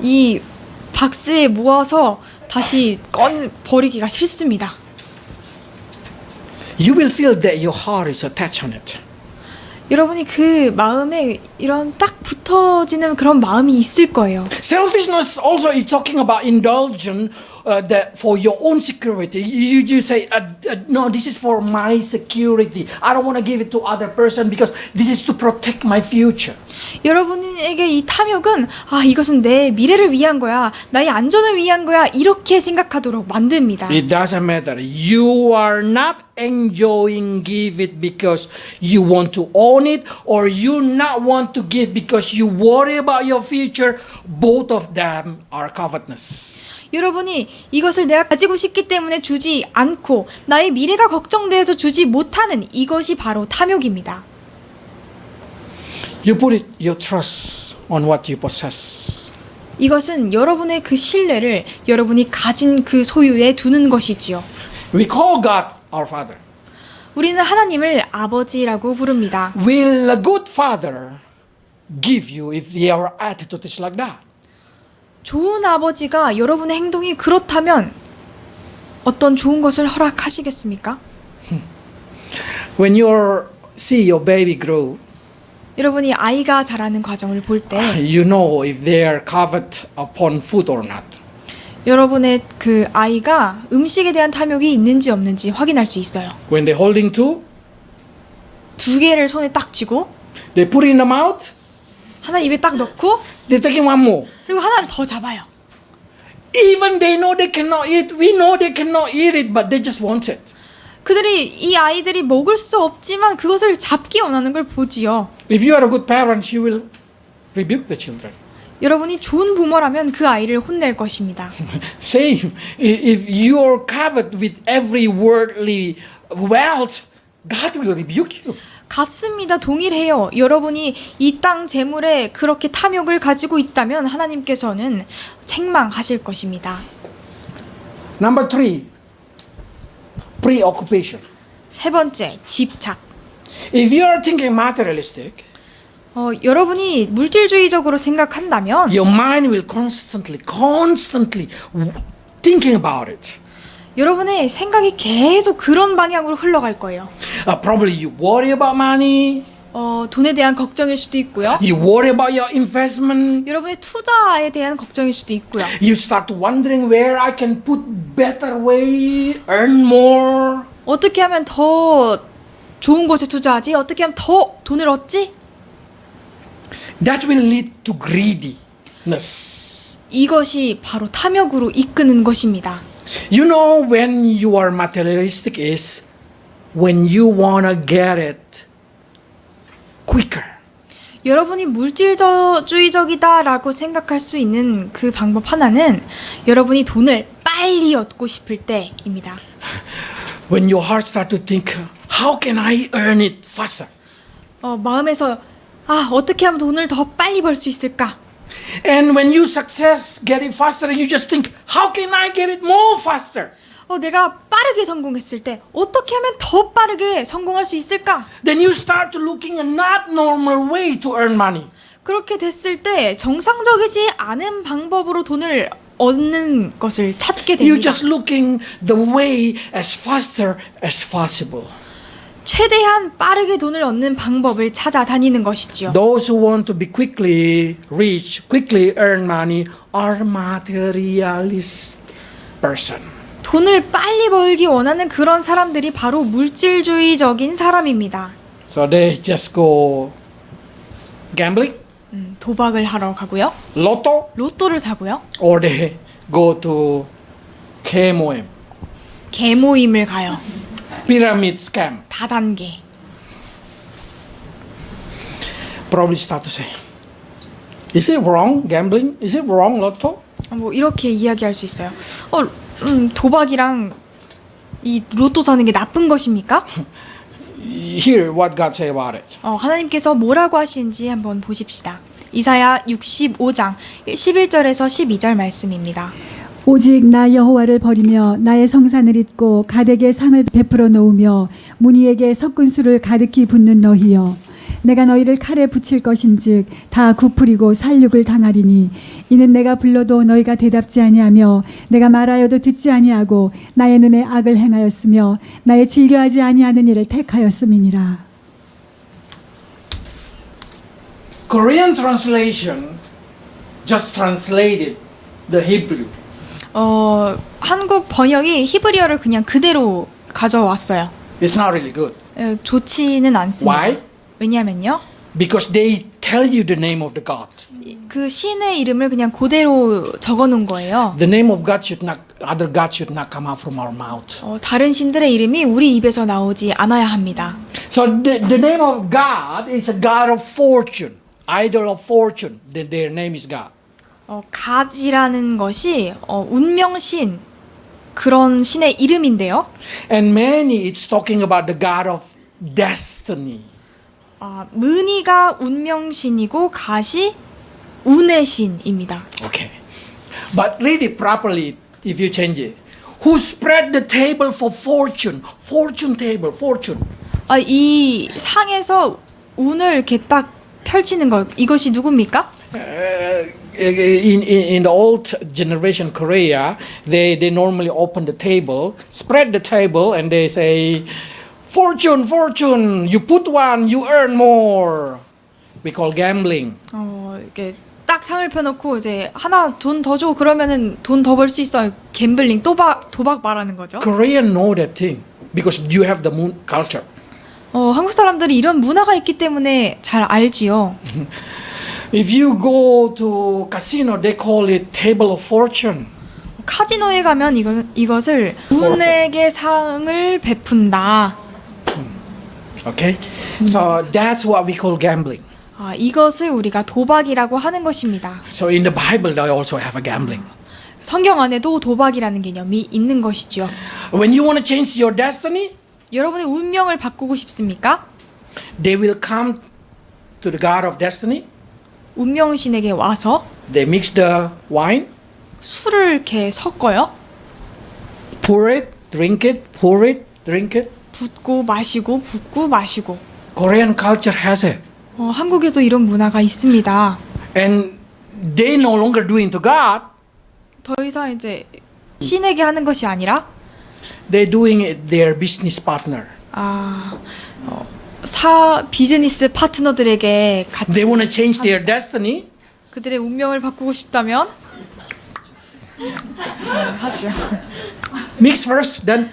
이 박스에 모아서 다시 버리기가 싫습니다. You will feel that your heart is attached on it. 여러분이 그 마음에 이런 딱 붙어지는 그런 마음이 있을 거예요. Selfishness also is talking about indulgence that for your own security. You say, no, this is for my security. I don't want to give it to other person because this is to protect my future. 여러분에게 이 탐욕은 이것은 내 미래를 위한 거야. 나의 안전을 위한 거야. 이렇게 생각하도록 만듭니다. It doesn't matter. You are not enjoying give it because you want to own it or you not want to give because you worry about your future. Both of them are covetousness. 여러분이 이것을 내가 가지고 싶기 때문에 주지 않고 나의 미래가 걱정되어서 주지 못하는 이것이 바로 탐욕입니다. You put your trust on what you possess. 이것은 여러분의 그 신뢰를 여러분이 가진 그 소유에 두는 것이지요. We call God our Father. 우리는 하나님을 아버지라고 부릅니다. Will a good father give you if your attitude is like that? 좋은 아버지가 여러분의 행동이 그렇다면 어떤 좋은 것을 허락하시겠습니까? When you see your baby grow, 여러분이 아이가 자라는 과정을 볼 때 you know if they are covet upon food or not. 여러분의 그 아이가 음식에 대한 탐욕이 있는지 없는지 확인할 수 있어요. When they're holding two, 두 개를 손에 딱 쥐고 they put it in the mouth, 하나 입에 딱 넣고 they're taking one more. 그리고 하나를 더 잡아요. Even they know they cannot eat, we know they cannot eat it, but they just want it. 그들이 이 아이들이 먹을 수 없지만 그것을 잡기 원하는 걸 보지요. If you are a good parent, you will rebuke the children. 여러분이 좋은 부모라면 그 아이를 혼낼 것입니다. Same, if you are covered with every worldly wealth, God will rebuke you. 같습니다. 동일해요. 여러분이 이 땅 재물에 그렇게 탐욕을 가지고 있다면 하나님께서는 책망하실 것입니다. Number 3, preoccupation. 세 번째, 집착. If you are thinking materialistic, 여러분이 물질주의적으로 생각한다면 your mind will constantly thinking about it. 여러분의 생각이 계속 그런 방향으로 흘러갈 거예요. Probably you worry about money. 돈에 대한 걱정일 수도 있고요. You worry about your investment. 여러분의 투자에 대한 걱정일 수도 있고요. You start wondering where I can put better way, earn more. 어떻게 하면 더 좋은 곳에 투자하지? 어떻게 하면 더 돈을 얻지? That will lead to greediness. 이것이 바로 탐욕으로 이끄는 것입니다. You know when you are materialistic is when you wanna get it quicker. 여러분이 물질주의적이다라고 생각할 수 있는 그 방법 하나는 여러분이 돈을 빨리 얻고 싶을 때입니다. When your heart start to think, how can I earn it faster? 마음에서 어떻게 하면 돈을 더 빨리 벌 수 있을까? And when you success get it faster, you just think, how can I get it more faster? 내가 빠르게 성공했을 때 어떻게 하면 더 빠르게 성공할 수 있을까? Then you start to looking a not normal way to earn money. 그렇게 됐을 때 정상적이지 않은 방법으로 돈을 얻는 것을 찾게 You 됩니다. just looking the way as faster as possible. 최대한 빠르게 돈을 얻는 방법을 찾아다니는 것이지요. Those who want to be quickly rich, quickly earn money are materialist person. 돈을 빨리 벌기 원하는 그런 사람들이 바로 물질주의적인 사람입니다. So they just go gambling, 도박을 하러 가고요. lotto, 로또를 사고요. or they go to KMOM, 개모임을 가요. pyramid scam. 다단계. Probably start to say, is it wrong gambling? Is it wrong lotto? 이렇게 이야기할 수 있어요. 도박이랑 이 로또 사는 게 나쁜 것입니까? Hear what God say about it. 하나님께서 뭐라고 하시는지 한번 보십시다. 이사야 65장 11절에서 12절 말씀입니다. 오직 나 여호와를 버리며 나의 성산을 잇고 가덱에 상을 베풀어 놓으며 무니에게 섞은 술을 가득히 붓는 너희여 내가 너희를 칼에 붙일 것인즉 다 구풀이고 살육을 당하리니 이는 내가 불러도 너희가 대답지 아니하며 내가 말하여도 듣지 아니하고 나의 눈에 악을 행하였으며 나의 즐겨하지 아니하는 일을 택하였음이니라. Korean translation just translated the Hebrew. 한국 번역이 히브리어를 그냥 그대로 가져왔어요. It's not really good. 좋지는 않습니다. Why? 왜냐면요. Because they tell you the name of the God. 그 신의 이름을 그냥 그대로 적어놓은 거예요. The name of God should not, other God should not come out from our mouth. 다른 신들의 이름이 우리 입에서 나오지 않아야 합니다. So the name of God is a God of fortune, idol of fortune. Their name is God. 갓이라는 것이 운명신 그런 신의 이름인데요. And many it's talking about the God of destiny. 문이가 운명신이고 갓이 운의 신입니다. Okay. But read it properly if you change it. Who spread the table for fortune? Fortune table, fortune. 이 상에서 운을 이렇게 딱 펼치는 것 이것이 누굽니까? In the old generation Korea, they normally open the table, spread the table, and they say, "Fortune, fortune. You put one, you earn more." We call gambling. 이렇게 딱 상을 펴놓고 이제 하나 돈 더 줘 그러면은 돈 더 벌 수 있어. 갬블링 도박 말하는 거죠. Korean know that thing because you have the moon culture. 한국 사람들이 이런 문화가 있기 때문에 잘 알지요. If you go to casino, they call it table of fortune. 카지노에 가면 이것을 운에게 상을 베푼다. Okay, so that's what we call gambling. 이것을 우리가 도박이라고 하는 것입니다. So in the Bible, they also have a gambling. 성경 안에도 도박이라는 개념이 있는 것이죠. When you want to change your destiny, 여러분의 운명을 바꾸고 싶습니까? they will come to the God of destiny. 운명신에게 와서 They mix the wine, 술을 이렇게 섞어요. pour it, drink it, pour it, drink it. 붓고 마시고 붓고 마시고. Korean culture has it. 한국에도 이런 문화가 있습니다. And they no longer doing to God. 더 이상 이제 신에게 하는 것이 아니라 They're doing it their business partner. 비즈니스 파트너들에게 같이 They want to change their destiny. 그들의 운명을 바꾸고 싶다면 하죠. Mix first, then.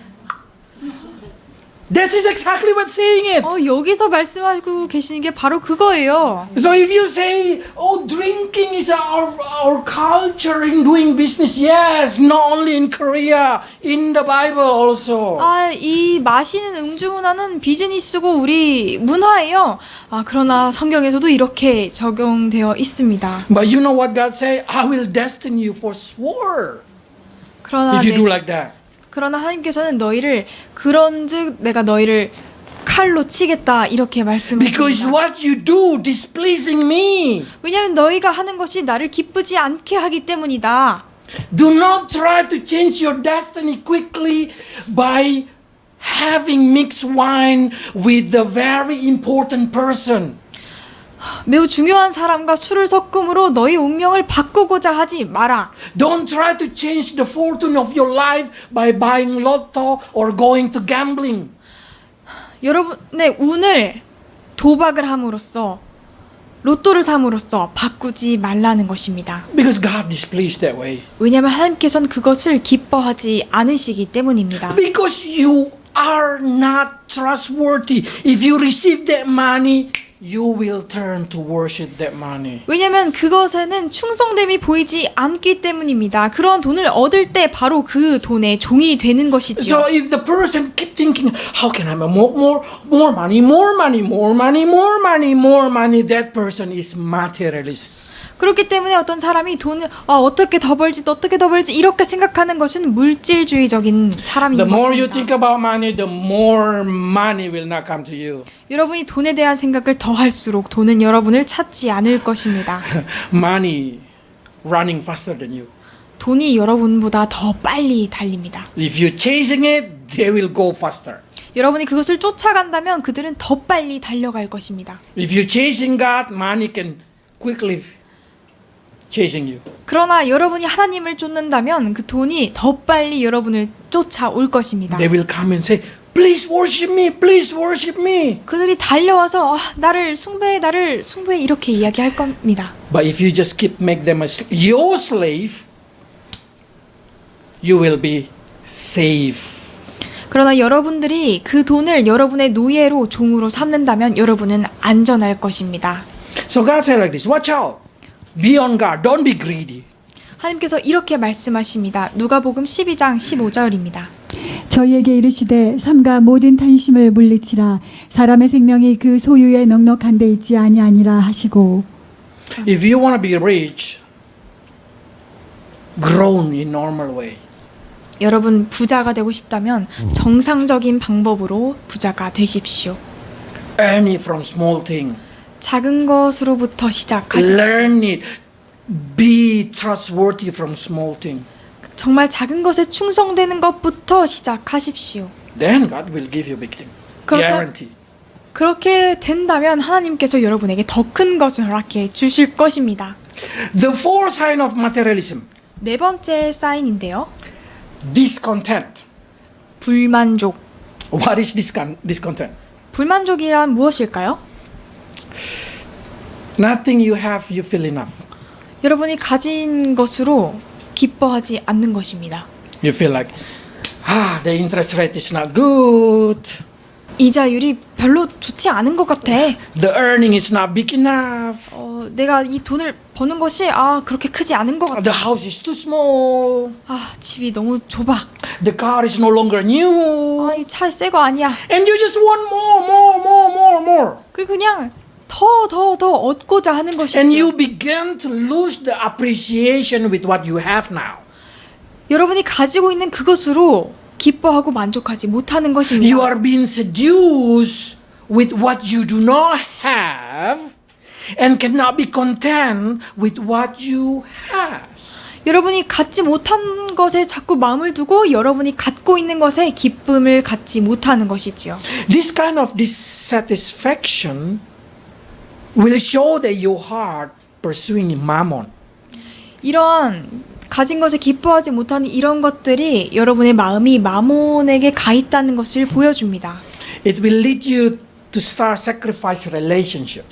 That is exactly what's saying it. 여기서 말씀하고 계시는 게 바로 그거예요. So if you say, oh, drinking is our culture in doing business, yes, not only in Korea, in the Bible also. 이 마시는 음주 문화는 비즈니스고 우리 문화예요. 그러나 성경에서도 이렇게 적용되어 있습니다. But you know what God say? I will destine you for sword 그러나 if you do like that. 그러나 하나님께서는 너희를 그런즉 내가 너희를 칼로 치겠다 이렇게 Because 말씀하십니다. what you do displeasing me. 왜냐하면 너희가 하는 것이 나를 기쁘지 않게 하기 때문이다. Do not try to change your destiny quickly by having mixed wine with the very important person. 매우 중요한 사람과 술을 섞음으로 너희 운명을 바꾸고자 하지 마라. Don't try to change the fortune of your life by buying lotto or going to gambling. 여러분의 운을 도박을 함으로써 로또를 삼으로써 바꾸지 말라는 것입니다. Because God displeased that way. 왜냐하면 하나님께서는 그것을 기뻐하지 않으시기 때문입니다. Because you are not trustworthy. If you receive that money, you will turn to worship that money. 왜냐하면 그것에는 충성됨이 보이지 않기 때문입니다. 그런 돈을 얻을 때 바로 그 돈의 종이 되는 것이지요. So if the person keep thinking, how can I have more money, that person is materialist. 그렇기 때문에 어떤 사람이 돈을 어떻게 더 벌지 이렇게 생각하는 것은 물질주의적인 사람인 The more you think 것입니다. about money, the more money will not come to you. 여러분이 돈에 대한 생각을 더 할수록 돈은 여러분을 찾지 않을 것입니다. Money running faster than you. 돈이 여러분보다 더 빨리 달립니다. If you're chasing it, they will go faster. 여러분이 그것을 쫓아간다면 그들은 더 빨리 달려갈 것입니다. If you're chasing God, money can quickly chasing you. 그러나 여러분이 하나님을 쫓는다면 그 돈이 더 빨리 여러분을 쫓아올 것입니다. They will come and say, please worship me, please worship me. 그들이 달려와서 나를 숭배해 이렇게 이야기할 겁니다. But if you just keep make them your slave, you will be safe. 그러나 여러분들이 그 돈을 여러분의 노예로 종으로 삼는다면 여러분은 안전할 것입니다. So God said like this, watch out. Be on guard, don't be greedy. 하나님께서 이렇게 말씀하십니다. 누가복음 12장 15절입니다. 저희에게 이르시되 삼가 모든 탄심을 물리치라 사람의 생명이 그 소유에 넉넉한 데 있지 아니하니라 하시고. If you want to be rich, grow in normal way. 여러분 부자가 되고 싶다면 정상적인 방법으로 부자가 되십시오. Earn it from small thing. 작은 것으로부터 시작하십시오. Learn it. Be trustworthy from small thing. 정말 작은 것에 충성되는 것부터 시작하십시오. Then God will give you big thing. Guarantee. 그렇게 된다면 하나님께서 여러분에게 더 큰 것을 허락해 주실 것입니다. The fourth sign of materialism. 네 번째 사인인데요. Discontent. 불만족. What is discontent? 불만족이란 무엇일까요? Nothing you have, you feel enough. 여러분이 가진 것으로 기뻐하지 않는 것입니다. You feel like, the interest rate is not good. 이자율이 별로 좋지 않은 것 같아. The earning is not big enough. 내가 이 돈을 버는 것이 그렇게 크지 않은 것 같아. The house is too small. 집이 너무 좁아. The car is no longer new. 이 차 새 거 아니야. And you just want more. 그리고 그냥 더 얻고자 하는 And 것이죠. you begin to lose the appreciation with what you have now. 여러분이 가지고 있는 그것으로 기뻐하고 만족하지 못하는 것입니다. You are being seduced with what you do not have and cannot be content with what you have. 여러분이 갖지 못한 것에 자꾸 마음을 두고 여러분이 갖고 있는 것에 기쁨을 갖지 못하는 것이지요. This kind of dissatisfaction will show that your heart pursuing mammon. 이런 가진 것에 기뻐하지 못하는 이런 것들이 여러분의 마음이 마몬에게 가 있다는 것을 보여줍니다. It will lead you to start sacrifice relationship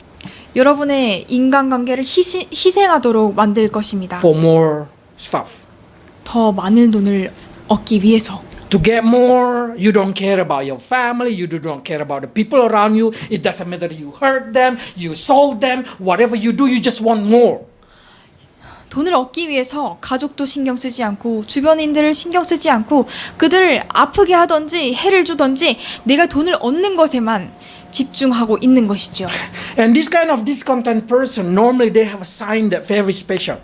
여러분의 인간관계를 희생하도록 만들 것입니다. for more stuff. 더 많은 돈을 얻기 위해서. To get more, you don't care about your family, you don't care about the people around you. It doesn't matter you hurt them, you sold them, whatever you do, you just want more. 돈을 얻기 위해서 가족도 신경 쓰지 않고 주변인들을 신경 쓰지 않고 그들을 아프게 하든지 해를 주든지 내가 돈을 얻는 것에만 집중하고 있는 것이죠. And this kind of discontent person, normally they have a sign that very special.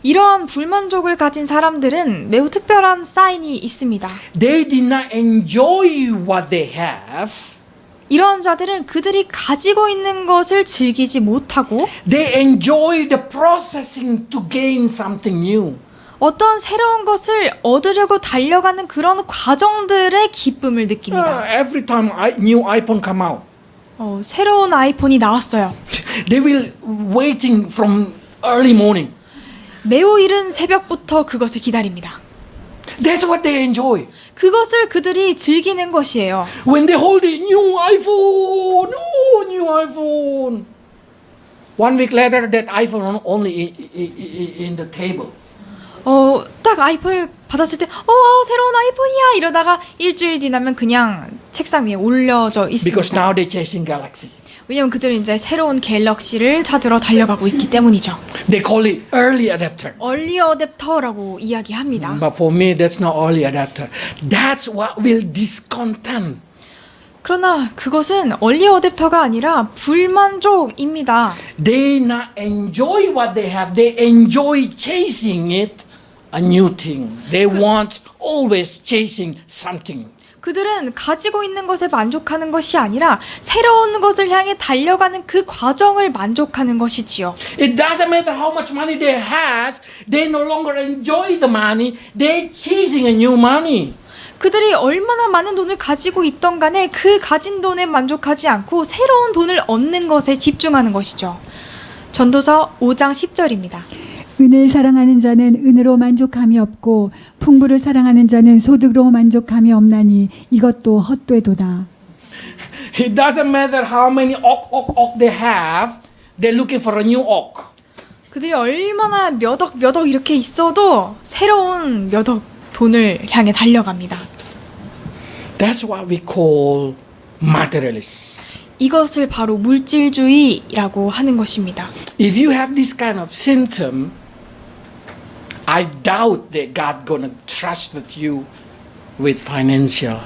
이러한 불만족을 가진 사람들은 매우 특별한 사인이 있습니다. They did not enjoy what they have. 이러한 자들은 그들이 가지고 있는 것을 즐기지 못하고 They enjoy the processing to gain something new. 어떤 새로운 것을 얻으려고 달려가는 그런 과정들의 기쁨을 느낍니다. Every time new iPhone come out, 새로운 아이폰이 나왔어요. they will waiting from early morning. 매우 이른 새벽부터 그것을 기다립니다. That's what they enjoy. 그것을 그들이 즐기는 것이에요. When they hold it, new iPhone, oh, new iPhone. 1 week later, that iPhone only in the table. 딱 아이폰을 받았을 때, 새로운 아이폰이야 이러다가 일주일 지나면 그냥 책상 위에 올려져 있습니다. Because now they're chasing Galaxy. 왜냐면 그들은 이제 새로운 갤럭시를 찾으러 달려가고 있기 때문이죠. They call it early adapter. 얼리 어댑터라고 이야기합니다. But for me, that's not early adapter. That's what will discontent. 그러나 그것은 얼리 어댑터가 아니라 불만족입니다. They not enjoy what they have. They enjoy chasing it, a new thing. They want always chasing something. 그들은 가지고 있는 것에 만족하는 것이 아니라 새로운 것을 향해 달려가는 그 과정을 만족하는 것이지요. It doesn't matter how much money they has. They no longer enjoy the money. They're chasing a new money. 그들이 얼마나 많은 돈을 가지고 있던 간에 그 가진 돈에 만족하지 않고 새로운 돈을 얻는 것에 집중하는 것이죠. 전도서 5장 10절입니다. 은을 사랑하는 자는 은으로 만족함이 없고 풍부를 사랑하는 자는 소득으로 만족함이 없나니 이것도 헛되도다. It doesn't matter how many ok they have. They're looking for a new ok. 그들이 얼마나 몇 억 이렇게 있어도 새로운 몇 억 돈을 향해 달려갑니다. That's what we call materialists. 이것을 바로 물질주의라고 하는 것입니다. If you have this kind of symptom, I doubt that God gonna trust you with financial.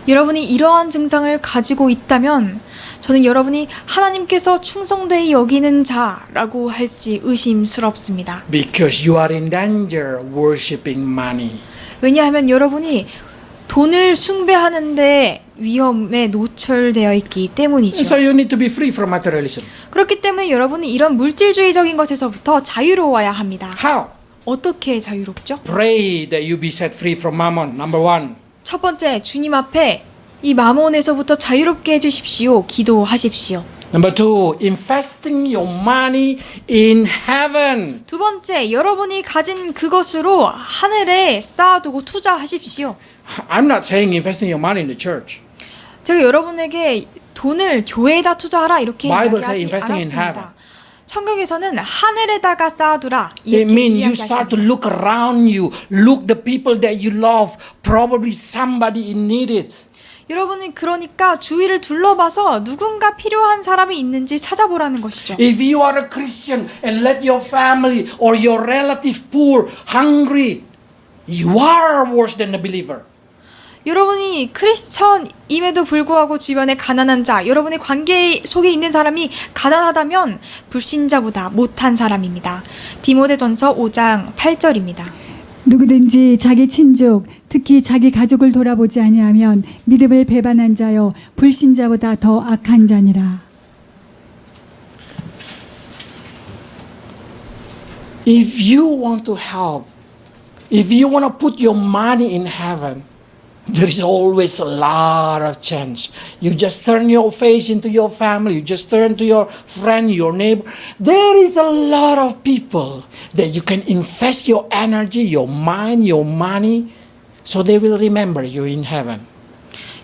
여러분이 이러한 증상을 가지고 있다면 저는 여러분이 하나님께서 충성되이 여기는 자라고 할지 의심스럽습니다. Because you are in danger worshiping money. 왜냐하면 여러분이 돈을 숭배하는데 위험에 노출되어 있기 때문이죠. So you need to be free from materialism. 그렇기 때문에 여러분은 이런 물질주의적인 것에서부터 자유로워야 합니다. How? 어떻게 자유롭죠? Pray that you be set free from mammon. Number one. 첫 번째, 주님 앞에 이 마몬에서부터 자유롭게 해주십시오. 기도하십시오. Number two, investing your money in heaven. 두 번째, 여러분이 가진 그것으로 하늘에 쌓아두고 투자하십시오. I'm not saying investing your money in the church. 제가 여러분에게 돈을 교회에다 투자하라 이렇게 Bible say 이야기하지 investing in heaven. 않았습니다. 성경에서는 하늘에다가 쌓아두라 It 이렇게 means you start to 이야기하십니다. look around you, look the people that you love, probably somebody in need it. 여러분은 그러니까 주위를 둘러봐서 누군가 필요한 사람이 있는지 찾아보라는 것이죠. If you are a Christian and let your family or your relative poor, hungry, you are worse than a believer. 여러분이 크리스천임에도 불구하고 주변에 가난한 자, 여러분의 관계 속에 있는 사람이 가난하다면 불신자보다 못한 사람입니다. 디모데전서 5장 8절입니다. 누구든지 자기 친족, 특히 자기 가족을 돌아보지 아니하면 믿음을 배반한 자여 불신자보다 더 악한 자니라. If you want to help, if you want to put your money in heaven, there is always a lot of chance. You just turn your face into your family. You just turn to your friend, your neighbor. There is a lot of people that you can invest your energy, your mind, your money, so they will remember you in heaven.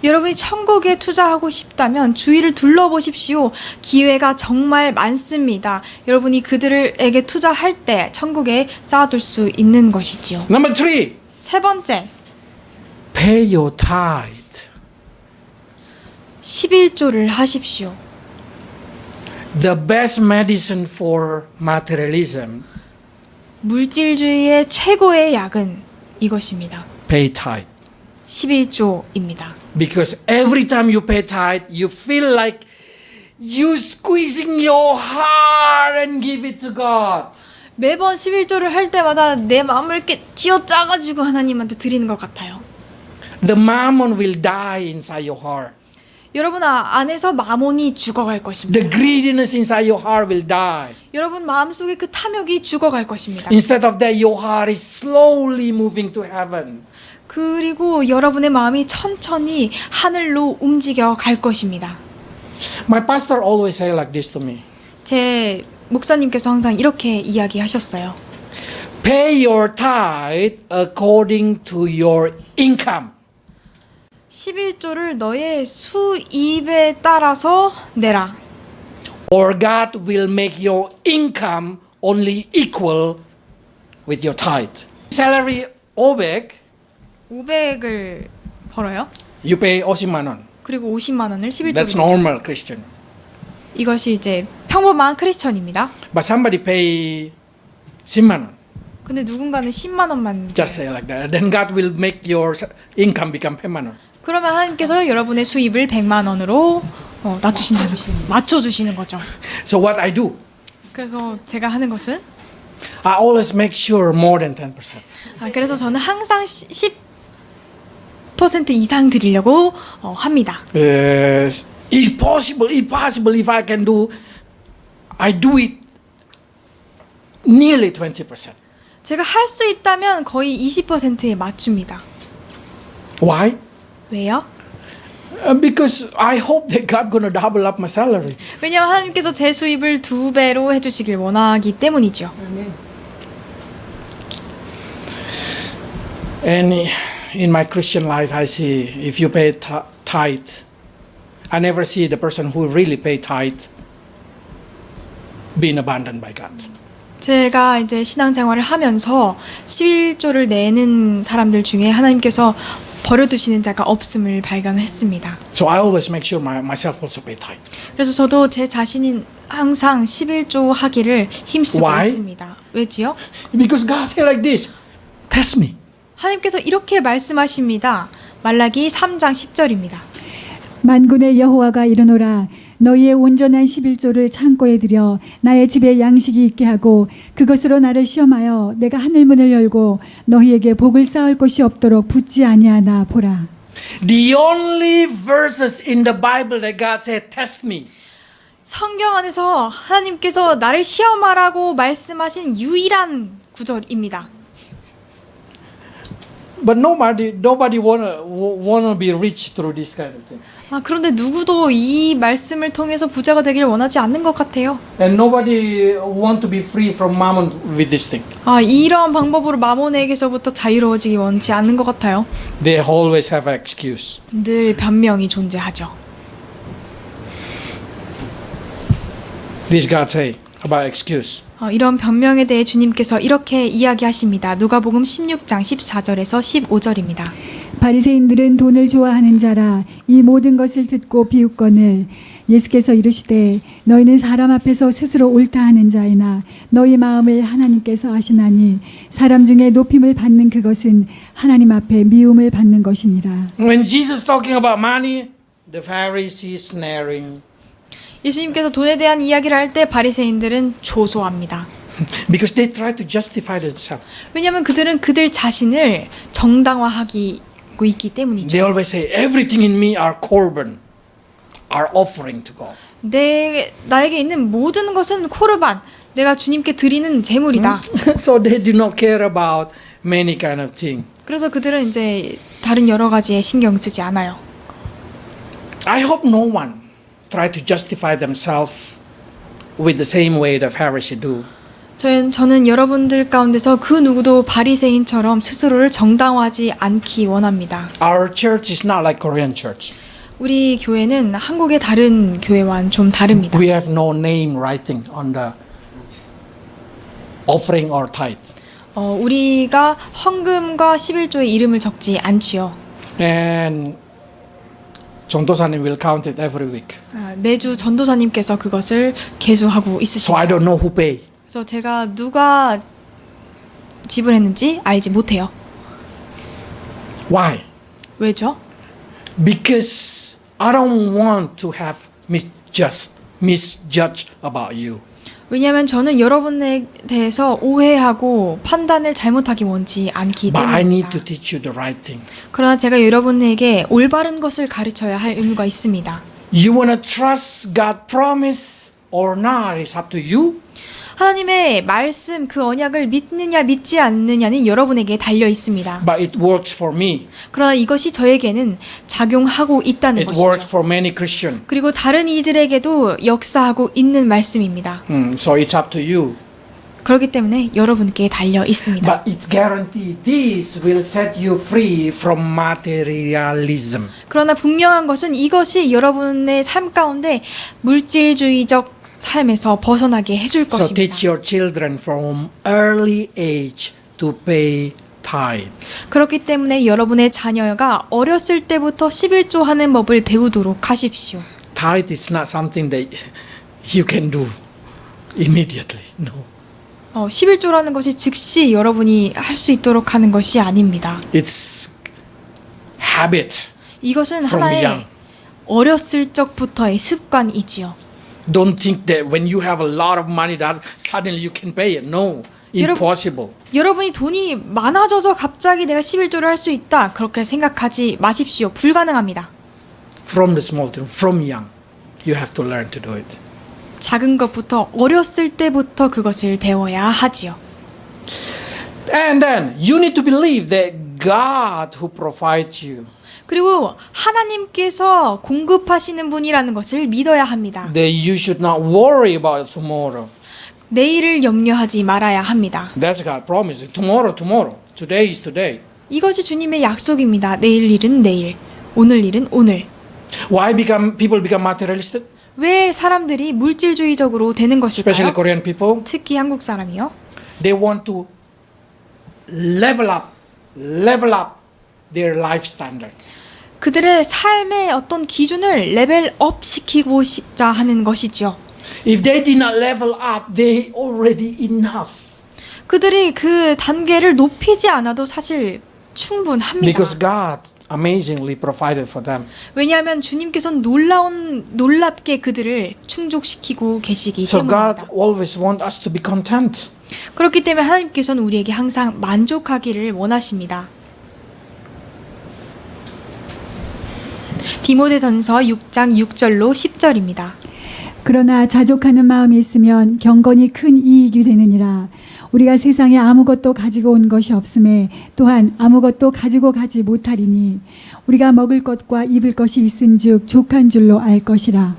여러분이 천국에 투자하고 싶다면 주위를 둘러보십시오. 기회가 정말 많습니다. 여러분이 그들에게 투자할 때 천국에 쌓아둘 수 있는 것이지요. Number 3, 세 번째, pay your tithe. 11조를 하십시오. The best medicine for materialism, 물질주의의 최고의 약은 이것입니다. pay tithe. 11조입니다. Because every time you pay tithe, you feel like you squeezing your heart and give it to God. 매번 11조를 할 때마다 내 마음을 이렇게 쥐어짜가지고 하나님한테 드리는 것 같아요. The mammon will die inside your heart. 여러분 안에서 마몬이 죽어갈 것입니다. The greediness inside your heart will die. 여러분 마음속에 그 탐욕이 죽어갈 것입니다. Instead of that, your heart is slowly moving to heaven. 그리고 여러분의 마음이 천천히 하늘로 움직여 갈 것입니다. My pastor always say like this to me. 제 목사님께서 항상 이렇게 이야기하셨어요. Pay your tithe according to your income. 11조를 너의 수입에 따라서 내라. Or God will make your income only equal with your tithe. Salary 500, 500을 벌어요. you pay 50만 원. 그리고 50만 원을 11조로 That's 내죠. normal Christian. 이것이 이제 평범한 크리스천입니다. But somebody pay 10만 원. 근데 누군가는 10만 원만 Just say like that. Then God will make your income become 100만 원. 그러면 하나님께서 여러분의 수입을 100만 원으로 맞춰주시는 거죠. So what I do, 그래서 제가 하는 것은 I always make sure more than 10%. 그래서 저는 항상 10% 이상 드리려고 합니다. If possible, if I can do, I do it nearly 20%. 제가 할 수 있다면 거의 20%에 맞춥니다. Why? 왜요? Because I hope that God gonna double up my salary. 왜냐하면 하나님께서 제 수입을 2배로 해주시길 원하기 때문이죠. And in my Christian life, I see if you pay tithe, I never see the person who really pay tithe being abandoned by God. 제가 이제 신앙생활을 하면서 11조를 내는 사람들 중에 하나님께서 버려두시는 자가 없음을 발견했습니다. So I always make sure myself also pay tithe. 그래서 저도 제 자신인 항상 11조 하기를 힘쓰고 Why? 있습니다. 왜지요? Because God said like this, test me. 하나님께서 이렇게 말씀하십니다. 말라기 3장 10절입니다. 만군의 여호와가 이르노라 너희의 온전한 11조를 창고에 들여 나의 집에 양식이 있게 하고 그것으로 나를 시험하여 내가 하늘문을 열고 너희에게 복을 쌓을 곳이 없도록 붙지 아니하나 보라. The only verses in the Bible that God said, test me. 성경 안에서 하나님께서 나를 시험하라고 말씀하신 유일한 구절입니다. But nobody wanna be rich through this kind of thing. 그런데 누구도 이 말씀을 통해서 부자가 되기를 원하지 않는 것 같아요. And nobody want to be free from mammon with this thing. 이런 방법으로 마몬에게서부터 자유로워지기 원치 않는 것 같아요. They always have an excuse. 늘 변명이 존재하죠. This God say about excuse. 이런 변명에 대해 주님께서 이렇게 이야기하십니다. 누가복음 16장 14절에서 15절입니다. 바리새인들은 돈을 좋아하는 자라 이 모든 것을 듣고 비웃거늘 예수께서 이르시되 너희는 사람 앞에서 스스로 옳다 하는 자이나 너희 마음을 하나님께서 아시나니 사람 중에 높임을 받는 그것은 하나님 앞에 미움을 받는 것이니라. When Jesus talking about money, the Pharisees snaring. 예수님께서 돈에 대한 이야기를 할 때 바리새인들은 조소합니다. Because they try to justify themselves. 왜냐하면 그들은 그들 자신을 정당화하고 있기 때문이죠. They always say everything in me are korban, are offering to God. 나에게 있는 모든 것은 코르반, 내가 주님께 드리는 제물이다. So they do not care about many kind of thing. 그래서 그들은 이제 다른 여러 가지에 신경 쓰지 않아요. I hope no one try to justify themselves with the same way the Pharisees do. 저는 여러분들 가운데서 그 누구도 바리새인처럼 스스로를 정당화하지 않기 원합니다. Our church is not like Korean church. 우리 교회는 한국의 다른 교회와는 좀 다릅니다. We have no name writing on the offering or tithe. 우리가 헌금과 11조의 이름을 적지 않지요. And 전도사님 will count it every week. 매주 전도사님께서 그것을 계수하고 So 있으십니다. I don't know who pay. 그래서 제가 누가 지불했는지 알지 못해요. Why? 왜죠? Because I don't want to have misjudge about you. 왜냐하면 저는 여러분에 대해서 오해하고 판단을 잘못하기 원치 않기 But I need 때문입니다. to teach you the right thing. 그러나 제가 여러분에게 올바른 것을 가르쳐야 할 의무가 있습니다. You want to trust God's promise or not is up to you. 하나님의 말씀 그 언약을 믿느냐 믿지 않느냐는 여러분에게 달려 있습니다. But it works for me. 그러나 이것이 저에게는 작용하고 있다는 It works 것이죠. for many Christians. 그리고 다른 이들에게도 역사하고 있는 말씀입니다. So it's up to you. 그렇기 때문에 여러분께 달려 있습니다. But it's guaranteed this will set you free from materialism. 그러나 분명한 것은 이것이 여러분의 삶 가운데 물질주의적 삶에서 벗어나게 해줄 So 것입니다. teach your children from early age to pay tithe. 그렇기 때문에 여러분의 자녀가 어렸을 때부터 11조 하는 법을 배우도록 하십시오. Tithe is not something that you can do immediately. No. 11조라는 것이 즉시 여러분이 할 수 있도록 하는 것이 아닙니다. It's habit 이것은 from 하나의 young. 어렸을 적부터의 습관이지요. Don't think that when you have a lot of money that suddenly you can pay it. No, impossible. 여러분이 돈이 많아져서 갑자기 내가 11조를 할 수 있다. 그렇게 생각하지 마십시오. 불가능합니다. From the small thing, from young, you have to learn to do it. 작은 것부터 어렸을 때부터 그것을 배워야 하지요. And then you need to believe that God who provides you, 그리고 하나님께서 공급하시는 분이라는 것을 믿어야 합니다. that you should not worry about tomorrow. 내일을 염려하지 말아야 합니다. That's God's promise. Tomorrow. Today is today. 이것이 주님의 약속입니다. 내일 일은 내일, 오늘 일은 오늘. Why people become materialistic? 왜 사람들이 물질주의적으로 되는 Especially 것일까요? Korean people. 특히 한국 사람이요. They want to level up their life standard. 그들의 삶의 어떤 기준을 레벨업 시키고자 하는 것이죠. If they did not level up, they already enough. 그들이 그 단계를 높이지 않아도 사실 충분합니다. Because God amazingly provided for them. 왜냐하면 주님께서는 놀랍게 그들을 충족시키고 계시기 So 때문입니다. God always wants us to be content. 그렇기 때문에 하나님께서는 우리에게 항상 만족하기를 원하십니다. 디모데전서 6장 6절로 10절입니다. 그러나 자족하는 마음이 있으면 경건이 큰 이익이 되느니라. 우리가 세상에 아무것도 가지고 온 것이 없음에 또한 아무것도 가지고 가지 못하리니 우리가 먹을 것과 입을 것이 있은즉 족한 줄로 알 것이라.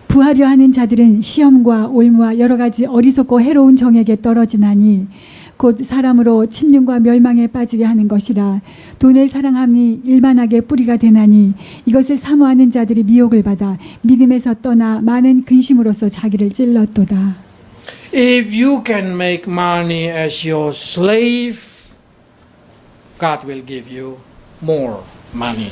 부하려 하는 자들은 시험과 올무와 여러 가지 어리석고 해로운 정에게 떨어지나니 곧 사람으로 침륜과 멸망에 빠지게 하는 것이라. 돈을 사랑함이 일반하게 뿌리가 되나니 이것을 사모하는 자들이 미혹을 받아 믿음에서 떠나 많은 근심으로써 자기를 찔렀도다. If you can make money as your slave, God will give you more money.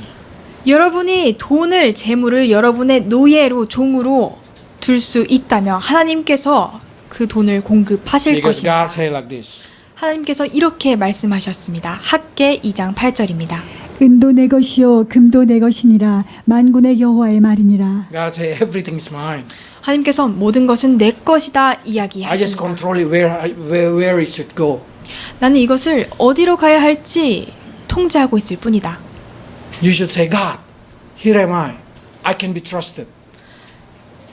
여러분이 돈을 재물을 여러분의 노예로 종으로 둘 수 있다면 하나님께서 그 돈을 공급하실 Because 것입니다. God say like this. 하나님께서 이렇게 말씀하셨습니다. 학개 2장 8절입니다. 은도 내 것이요 금도 내 것이니라. 만군의 여호와의 말이니라. God say everything is mine. 하나님께서 모든 것은 내 것이다 I just 이야기하십니다. control it where it should go. 나는 이것을 어디로 가야 할지 통제하고 있을 뿐이다. You should say, God, here am I. I can be trusted.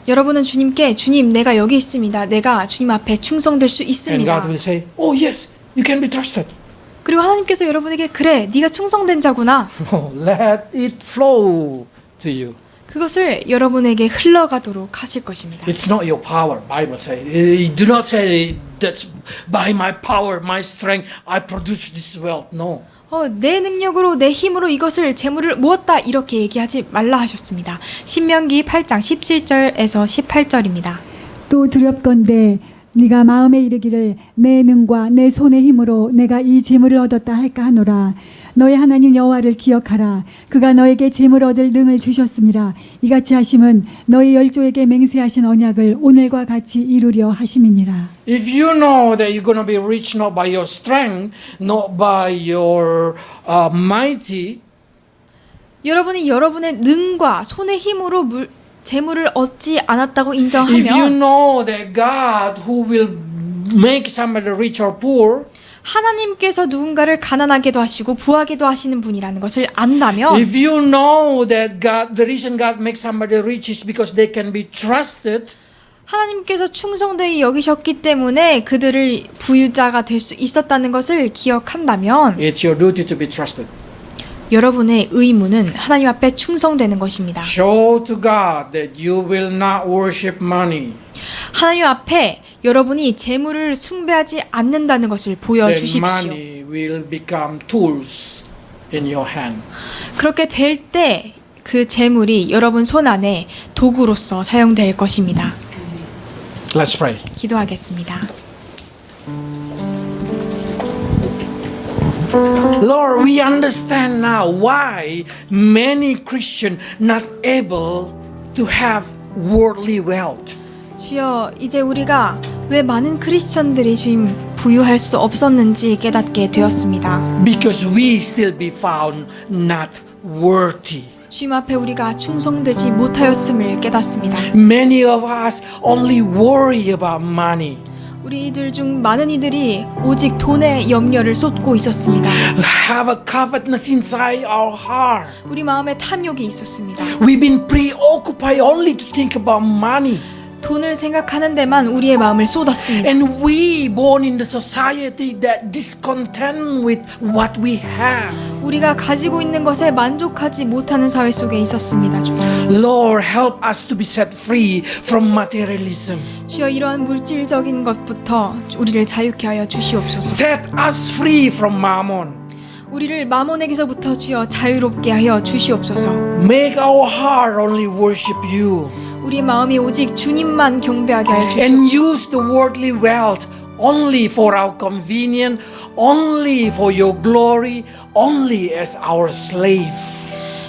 여러분은 주님께 주님 내가 여기 있습니다. 내가 주님 앞에 충성될 수 And 있습니다. God will say, oh yes, you can be trusted. 그리고 하나님께서 여러분에게 그래 네가 충성된 자구나. Let it flow to you. 그것을 여러분에게 흘러가도록 하실 것입니다. It's not your power. Bible says. Do not say that's by my power, my strength, I produce this wealth. No. 내 능력으로 내 힘으로 이것을 재물을 모았다 이렇게 얘기하지 말라 하셨습니다. 신명기 8장 17절에서 18절입니다. 또 두렵건대 네가 마음에 이르기를 내 능과 내 손의 힘으로 내가 이 재물을 얻었다 할까 하노라. 너의 하나님 여호와를 기억하라. 그가 너에게 재물 얻을 능을 주셨음이라. 이같이 하심은 너희 열조에게 맹세하신 언약을 오늘과 같이 이루려 하심이니라. If you know that you're going to be rich not by your strength, not by your mighty, 여러분이 여러분의 능과 손의 힘으로 재물을 얻지 않았다고 if you 인정하면 know that God who will make somebody rich or poor, 하나님께서 누군가를 가난하게도 하시고 부하게도 하시는 분이라는 것을 안다면 if you know that God, the reason God makes somebody rich is because they can be trusted, 하나님께서 충성되게 여기셨기 때문에 그들을 부유자가 될 수 있었다는 것을 기억한다면 it's your duty to be trusted. 여러분의 의무는 하나님 앞에 충성되는 것입니다. Show to God that you will not worship money. 하나님 앞에 여러분이 재물을 숭배하지 않는다는 것을 Then 보여주십시오. money will become tools in your hand. 그렇게 될 때 그 재물이 여러분 손 안에 도구로서 사용될 것입니다. Let's pray. 기도하겠습니다. Lord, we understand now why many Christians not able to have worldly wealth. 주여, 이제 우리가 왜 많은 크리스천들이 주님 부유할 수 없었는지 깨닫게 되었습니다. Because we still be found not worthy. 주님 앞에 우리가 충성되지 못하였음을 깨닫습니다. Many of us only worry about money. 우리들 중 많은 이들이 오직 돈에 염려를 쏟고 있었습니다. Have a covetousness inside our heart. 우리 마음에 탐욕이 있었습니다. We've been preoccupied only to think about money. 돈을 생각하는 데만 우리의 마음을 쏟았습니다. And we born in the society that discontent with what we have. 우리가 가지고 있는 것에 만족하지 못하는 사회 속에 있었습니다. Lord, help us to be set free from materialism. 주여, 이러한 물질적인 것부터 우리를 자유케 하여 주시옵소서. Set us free from mammon. 우리를 마몬에게서부터 주여 자유롭게 하여 주시옵소서. Make our heart only worship you. 우리 마음이 오직 주님만 경배하게 하여 주시옵소서. And use the worldly wealth only for our convenience, only for your glory, only as our slave.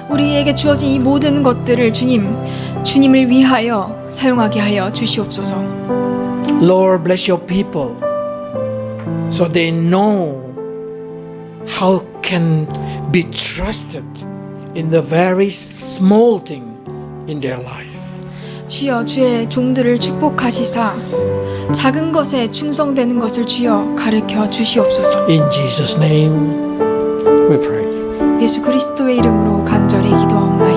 우리에게 주어진 이 모든 것들을 주님을 위하여 사용하게 하여 주시옵소서. Lord, bless your people so they know how can be trusted in the very small thing in their life. 주여, 주의 종들을 축복하시사 작은 것에 충성되는 것을 주여 가르쳐 주시옵소서. In Jesus' name we pray. 예수 그리스도의 이름으로 간절히 기도하옵나이다.